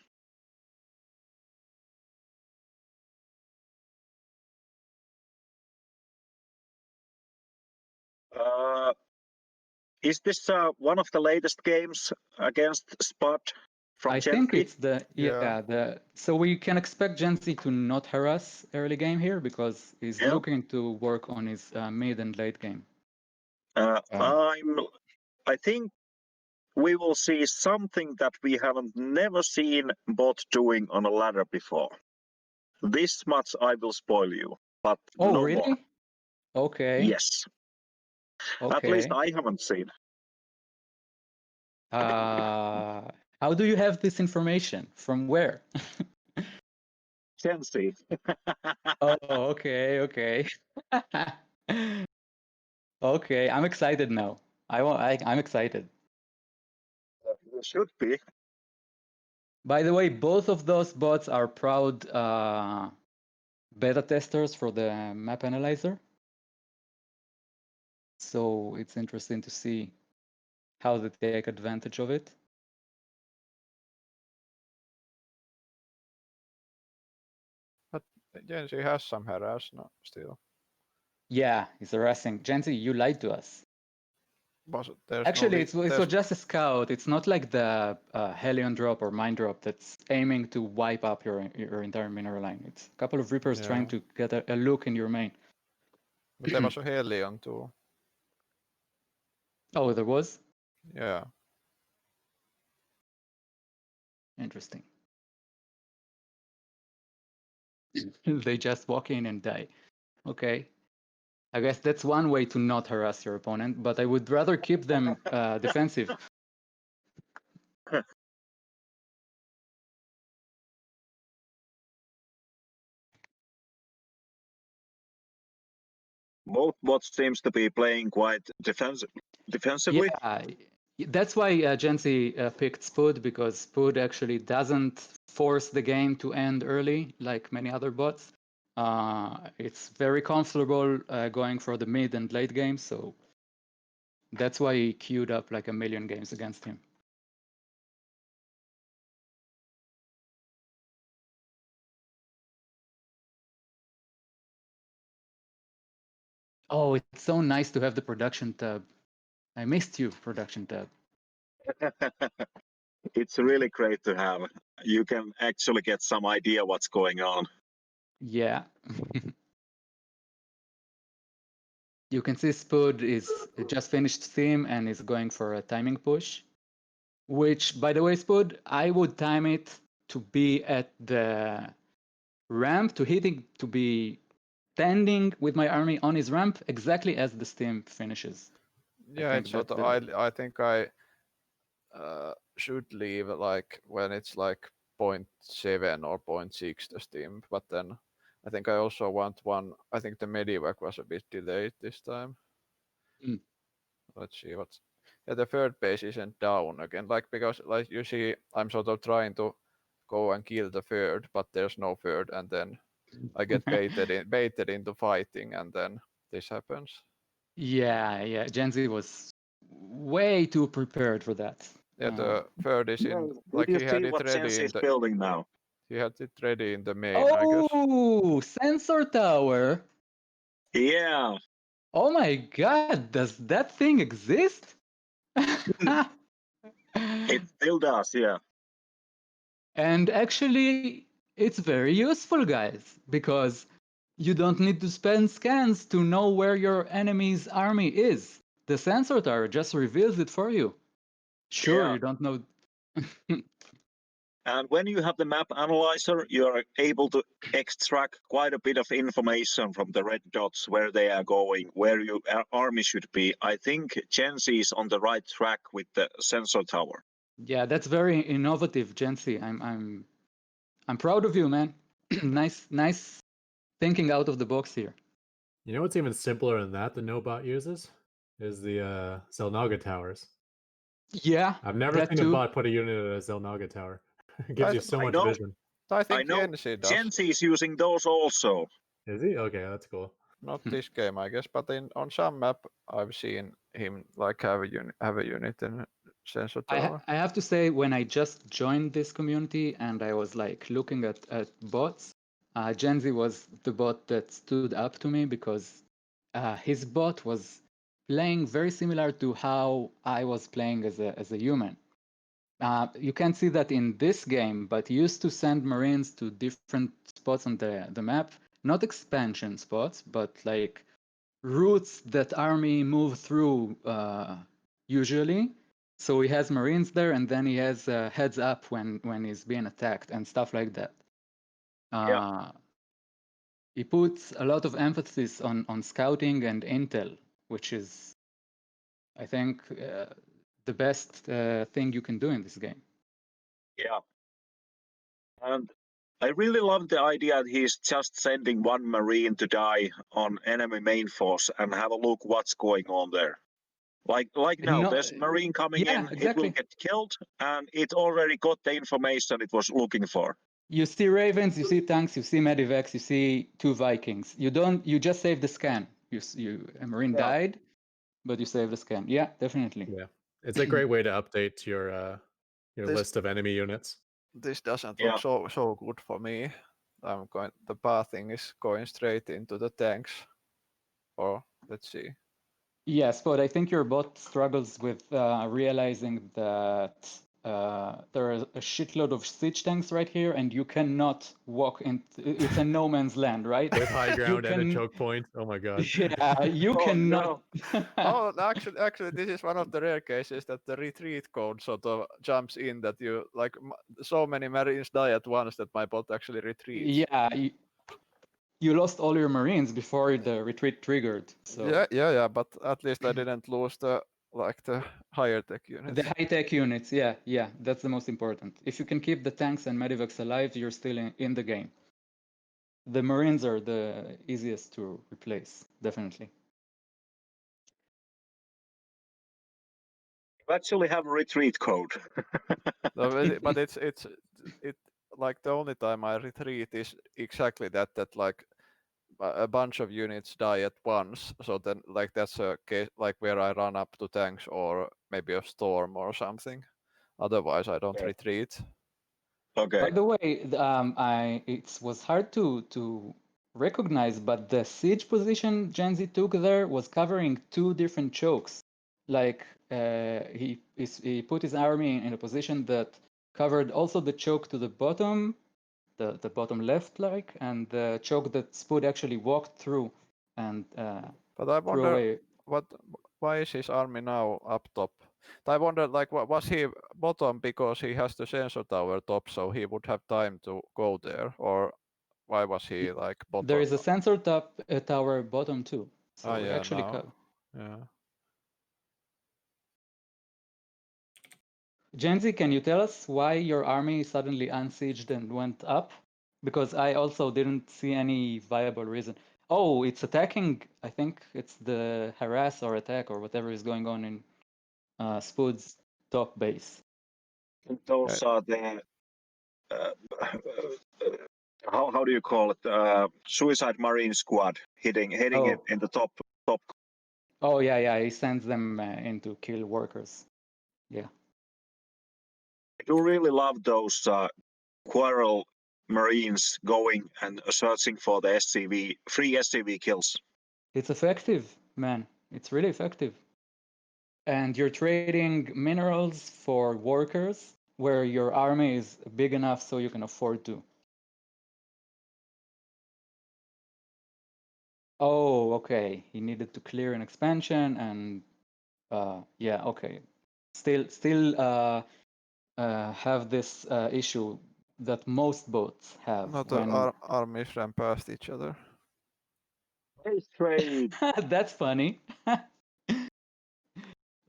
Is this one of the latest games against Spud from I Gen think 3? it's so we can expect Genzi to not harass early game here because he's Yeah. looking to work on his mid and late game. I think we will see something that we haven't never seen bot doing on a ladder before. This much I will spoil you, but Oh, no really? more. Okay. Yes. At least I haven't seen. How do you have this information? From where? Gen Z. Oh, okay. Okay, I'm excited now. I'm excited. You should be. By the way, both of those bots are proud beta testers for the map analyzer. So it's interesting to see how they take advantage of it. But Genji has some harass now still. Yeah, he's harassing. Genzi, you lied to us. Actually, it was just a scout. It's not like the Helion drop or Mine drop that's aiming to wipe up your entire mineral line. It's a couple of Reapers trying to get a look in your main. But there was a Helion too. Oh, there was? Yeah. Interesting. They just walk in and die. Okay. I guess that's one way to not harass your opponent, but I would rather keep them defensive. Both bots seems to be playing quite defensively. Yeah, that's why Genzi picked Spud, because Spud actually doesn't force the game to end early like many other bots. It's very comfortable going for the mid and late game, so that's why he queued up like 1 million games against him. Oh, it's so nice to have the production tab. I missed you, production tab. It's really great to have. You can actually get some idea what's going on. Yeah. You can see Spud is just finished theme and is going for a timing push, which, by the way, Spud, I would time it to be at the ramp, to be standing with my army on his ramp exactly as the steam finishes. Yeah, it's sort of, I think I should leave like when it's like 0.7 or 0.6 the steam, but then I think I also want one. I think the Medivac was a bit delayed this time. Let's see what's. Yeah, the third base isn't down again. Like, because like you see, I'm sort of trying to go and kill the third, but there's no third, and then I get baited into fighting, and then this happens. Yeah. Genzi was way too prepared for that. Yeah, the third is in. Like, he had it ready in the building now. He had it ready in the main, I guess. Oh, sensor tower. Yeah. Oh my god, does that thing exist? It still does, yeah. And actually, it's very useful, guys, because you don't need to spend scans to know where your enemy's army is. The sensor tower just reveals it for you. Sure, you don't know. And when you have the map analyzer, you are able to extract quite a bit of information from the red dots, where they are going, where your army should be. I think Genzi is on the right track with the sensor tower. Yeah, that's very innovative, Genzi. I'm proud of you, man. nice thinking out of the box here. You know what's even simpler than that no bot uses? Is the Zelnaga towers. Yeah, I've never seen a bot put a unit at a Zelnaga tower. It gives you so much vision. I think Genzi does. Genzi is using those also. Is he? Okay, that's cool. Not this game, I guess, but on some map I've seen him like have a unit in sensor tower. I have to say, when I just joined this community and I was like looking at bots, Genzi was the bot that stood up to me, because his bot was playing very similar to how I was playing as a human. You can't see that in this game, but used to send Marines to different spots on the map. Not expansion spots, but like routes that army move through usually. So he has Marines there, and then he has heads up when he's being attacked and stuff like that. He puts a lot of emphasis on scouting and intel, which is, I think, the best thing you can do in this game. Yeah. And I really love the idea that he's just sending one Marine to die on enemy main force and have a look what's going on there. Like now, No, there's Marine coming yeah, in, it exactly. will get killed, and it already got the information it was looking for. You see Ravens, you see tanks, you see Medivacs, you see 2 Vikings. You just save the scan. A Marine Yeah. died, but you save the scan. Yeah, definitely. Yeah, it's a great way to update your This- list of enemy units. This doesn't Yeah. look so good for me. The pathing is going straight into the tanks. Or let's see. Yes, but I think your bot struggles with realizing that there are a shitload of siege tanks right here, and you cannot walk in. It's a no man's land, right? With high ground and a can- choke point. Oh my god. Yeah, you Oh, cannot. Oh, actually, this is one of the rare cases that the retreat code sort of jumps in. That you like so many Marines die at once that my bot actually retreats. Yeah, you lost all your Marines before the retreat triggered. So Yeah. But at least I didn't lose the higher tech units. the high tech units, yeah, that's the most important. If you can keep the tanks and medivacs alive, you're still in the game. The Marines are the easiest to replace, definitely. You actually have a retreat code. No, but it's like the only time I retreat is exactly that like a bunch of units die at once. So then like that's a case like where I run up to tanks or maybe a storm or something. Otherwise I don't Yeah. retreat. Okay. By the way, it was hard to recognize, but the siege position Gen Z took there was covering 2 different chokes. Like he put his army in a position that covered also the choke to the bottom, the bottom left, like, and the choke that Spud actually walked through and But I threw wonder away. why is his army now up top? I wonder like was he bottom because he has the sensor tower top so he would have time to go there, or why was he like bottom? There is a sensor tower bottom too. So Oh yeah, actually, now. Yeah. Genzi, can you tell us why your army suddenly unsieged and went up? Because I also didn't see any viable reason. Oh, it's attacking. I think it's the harass or attack or whatever is going on in Spud's top base. Those are the how do you call it? Suicide Marine Squad hitting it in the top. Oh yeah, he sends them in to kill workers. Yeah. I do really love those quarrel Marines going and searching for the free SCV kills. It's effective, man. It's really effective. And you're trading minerals for workers where your army is big enough so you can afford to. Oh, okay. He needed to clear an expansion and yeah, okay. Still have this issue that most boats have. No, the armies ran past each other. Base trade. That's funny.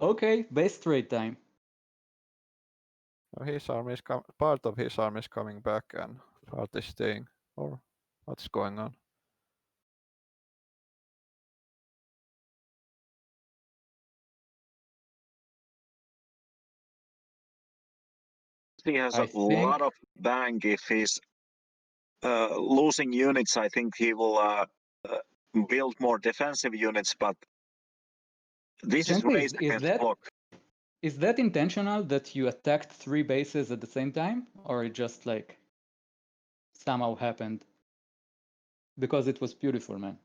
Okay, base trade time. His army is part of his army is coming back and part is staying. Or what's going on? He has I a think lot of bang if he's losing units. I think he will build more defensive units, but this is Gently, raised against block. is that intentional that you attacked 3 bases at the same time, or it just like somehow happened? Because it was beautiful, man.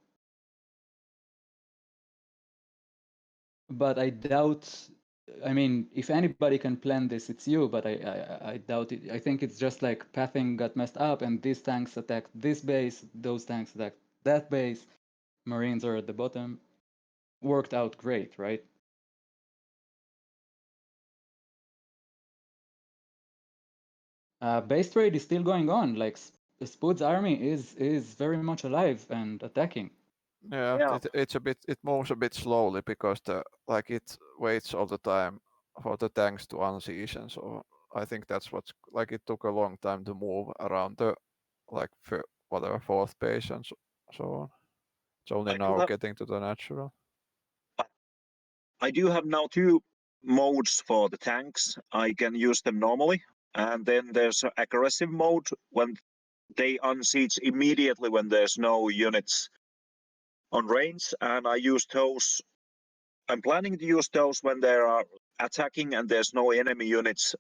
But I doubt I mean, if anybody can plan this, it's you, but I doubt it. I think it's just like pathing got messed up, and these tanks attacked this base, those tanks attacked that base. Marines are at the bottom. Worked out great, right? Base trade is still going on. Like Spood's army is very much alive and attacking. Yeah, Yeah. it moves a bit slowly because it waits all the time for the tanks to unsiege, and so I think that's what's like it took a long time to move around the fourth base and so on. It's only now getting to the natural. I do have now two modes for the tanks. I can use them normally, and then there's an aggressive mode when they unsiege immediately when there's no units on range, and I use those. I'm planning to use those when they are attacking and there's no enemy units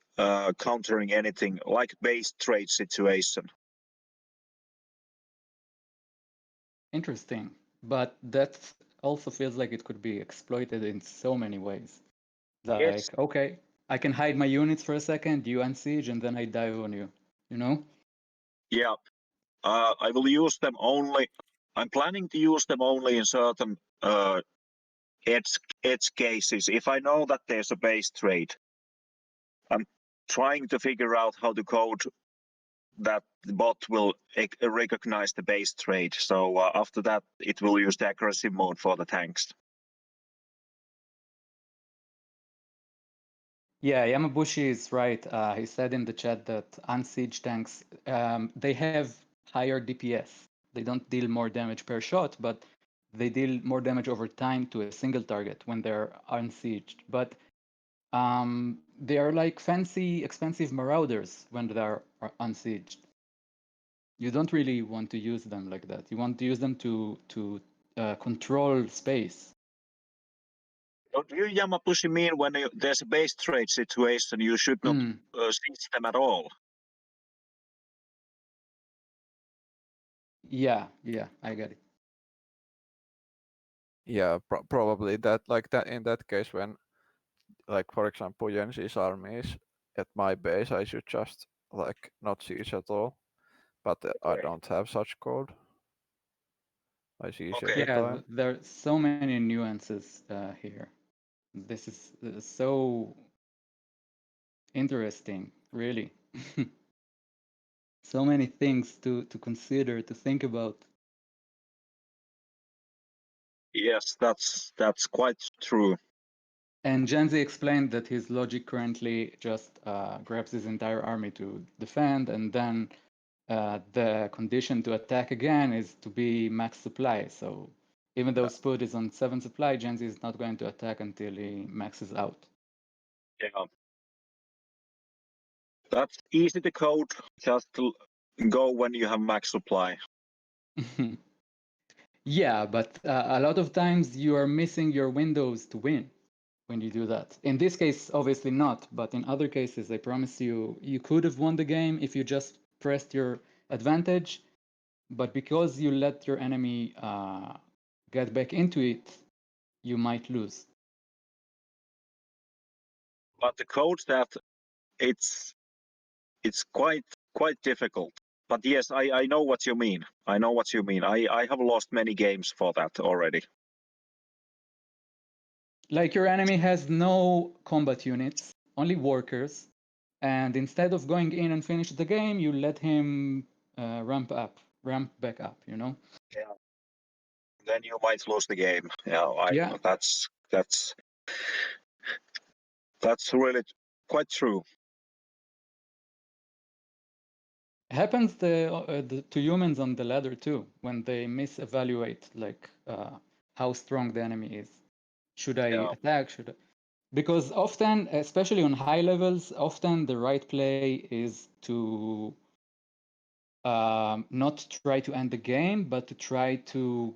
countering anything, like base trade situation. Interesting, but that also feels like it could be exploited in so many ways. Like, Yes. okay, I can hide my units for a second, you unsiege, and then I dive on you. You know? Yeah. I will use them only. I'm planning to use them only in certain edge cases. If I know that there's a base trade, I'm trying to figure out how to code that the bot will recognize the base trade. So after that, it will use the aggressive mode for the tanks. Yeah, Yamabushi is right. He said in the chat that unsiege tanks, they have higher DPS. They don't deal more damage per shot, but they deal more damage over time to a single target when they're unsieged. But they are like fancy, expensive marauders when they are unsieged. You don't really want to use them like that. You want to use them to control space. Do you, Yamabushi, mean when there's a base trade situation, you should not siege them at all? Yeah, I get it. Yeah, probably that in that case when, like for example, Jensi's army is at my base, I should just like not siege at all. But I don't have such code. I siege every time. There are so many nuances here. This is so interesting, really. So many things to consider, to think about. Yes, that's quite true. And Genzi explained that his logic currently just grabs his entire army to defend, and then the condition to attack again is to be max supply. So even though Spood is on 7 supply, Genzi is not going to attack until he maxes out. Yeah. That's easy to code. Just to go when you have max supply. Yeah, but a lot of times you are missing your windows to win when you do that. In this case, obviously not, but in other cases, I promise you, you could have won the game if you just pressed your advantage, but because you let your enemy get back into it, you might lose. But the code that it's quite difficult. But yes, I know what you mean. I know what you mean. I have lost many games for that already. Like your enemy has no combat units, only workers, and instead of going in and finish the game, you let him ramp back up, you know? Yeah. Then you might lose the game. Yeah, that's really quite true. Happens to humans on the ladder too, when they misevaluate like how strong the enemy is. Should I attack? Because often, especially on high levels, often the right play is to not try to end the game, but to try to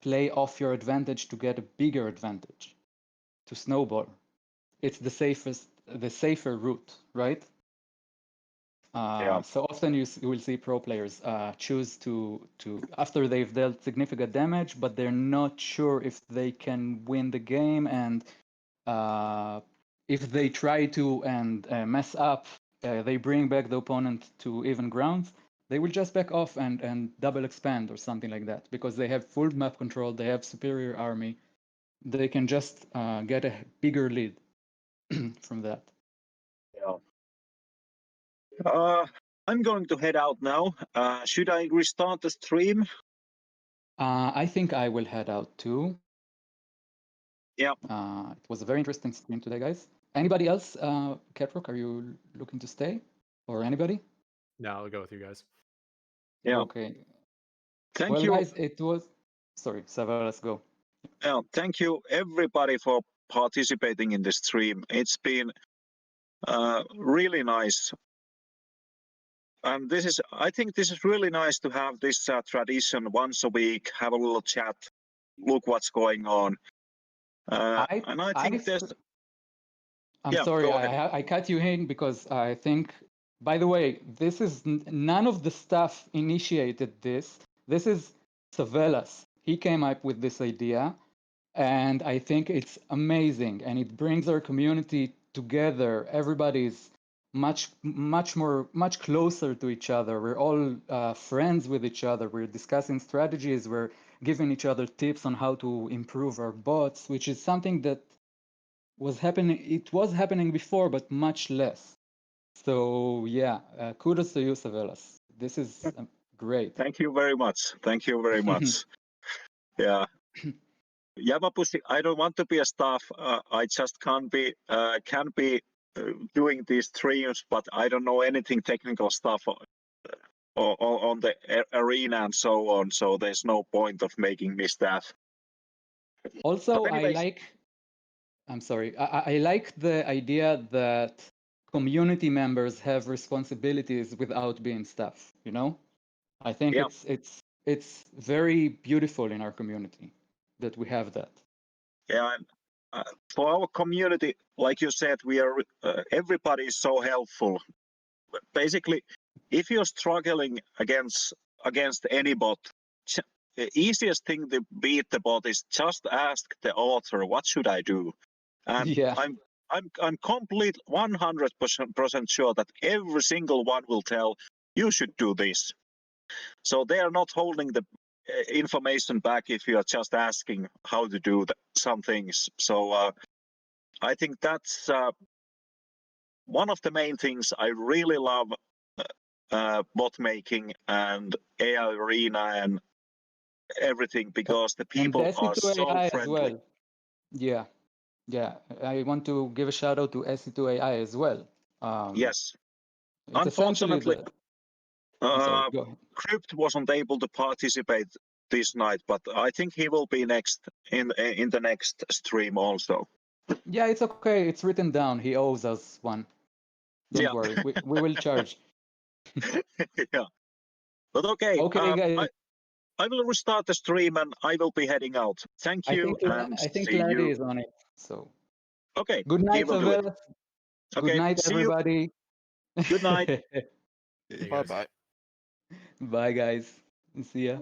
play off your advantage to get a bigger advantage, to snowball. It's the safer route, right? So often you will see pro players choose to after they've dealt significant damage, but they're not sure if they can win the game, and if they try to and mess up, they bring back the opponent to even grounds, they will just back off and double expand or something like that, because they have full map control, they have superior army, they can just get a bigger lead from that. Yeah. I'm going to head out now. Should I restart the stream? I think I will head out too. Yeah. It was a very interesting stream today, guys. Anybody else? Catrock, are you looking to stay? Or anybody? No, I'll go with you guys. Yeah. Okay. Thank Well, you. guys, it was... Sorry, Savelas, let's go. Yeah, thank you everybody for participating in the stream. It's been really nice. And I think this is really nice to have this tradition once a week, have a little chat, look what's going on. And I think there's... I'm Yeah, sorry, go ahead. I cut you in because I think, by the way, this is none of the staff initiated this. This is Savelas. He came up with this idea, and I think it's amazing, and it brings our community together. Everybody's much closer to each other. We're all friends with each other. We're discussing strategies. We're giving each other tips on how to improve our bots, which is something that was happening. It was happening before, but much less. So yeah, kudos to you, Savelas. This is great. Thank you very much. Thank you very much. Yeah. Yavapusi, I don't want to be a staff. I just can be doing these streams, but I don't know anything technical stuff on the arena and so on. So there's no point of making me staff. Also, But anyways, I'm sorry. I like the idea that community members have responsibilities without being staff. You know, I think Yeah. it's very beautiful in our community that we have that. Yeah, and for our community, like you said, we are everybody is so helpful. Basically, if you're struggling against any bot, the easiest thing to beat the bot is just ask the author, what should I do? And Yeah. I'm complete 100% sure that every single one will tell you should do this. So they are not holding the information back if you are just asking how to do some things. So I think that's one of the main things I really love bot making and AI arena and everything, because the people and are so SE2AI friendly. as well. Yeah. I want to give a shout out to SE2AI as well. Yes. It's essentially Unfortunately, sorry, go ahead. Crypt wasn't able to participate this night, but I think he will be next in the next stream also. Yeah, it's okay. It's written down. He owes us one. Don't worry. We will charge. Yeah. But okay. Okay, guys. I will restart the stream and I will be heading out. Thank you. I think see Laddie you. is on it. So Okay. good night, will do it. Savelas. Okay. Good night, See you. everybody. Good night. Hey, Bye guys. bye. Bye, guys. See ya.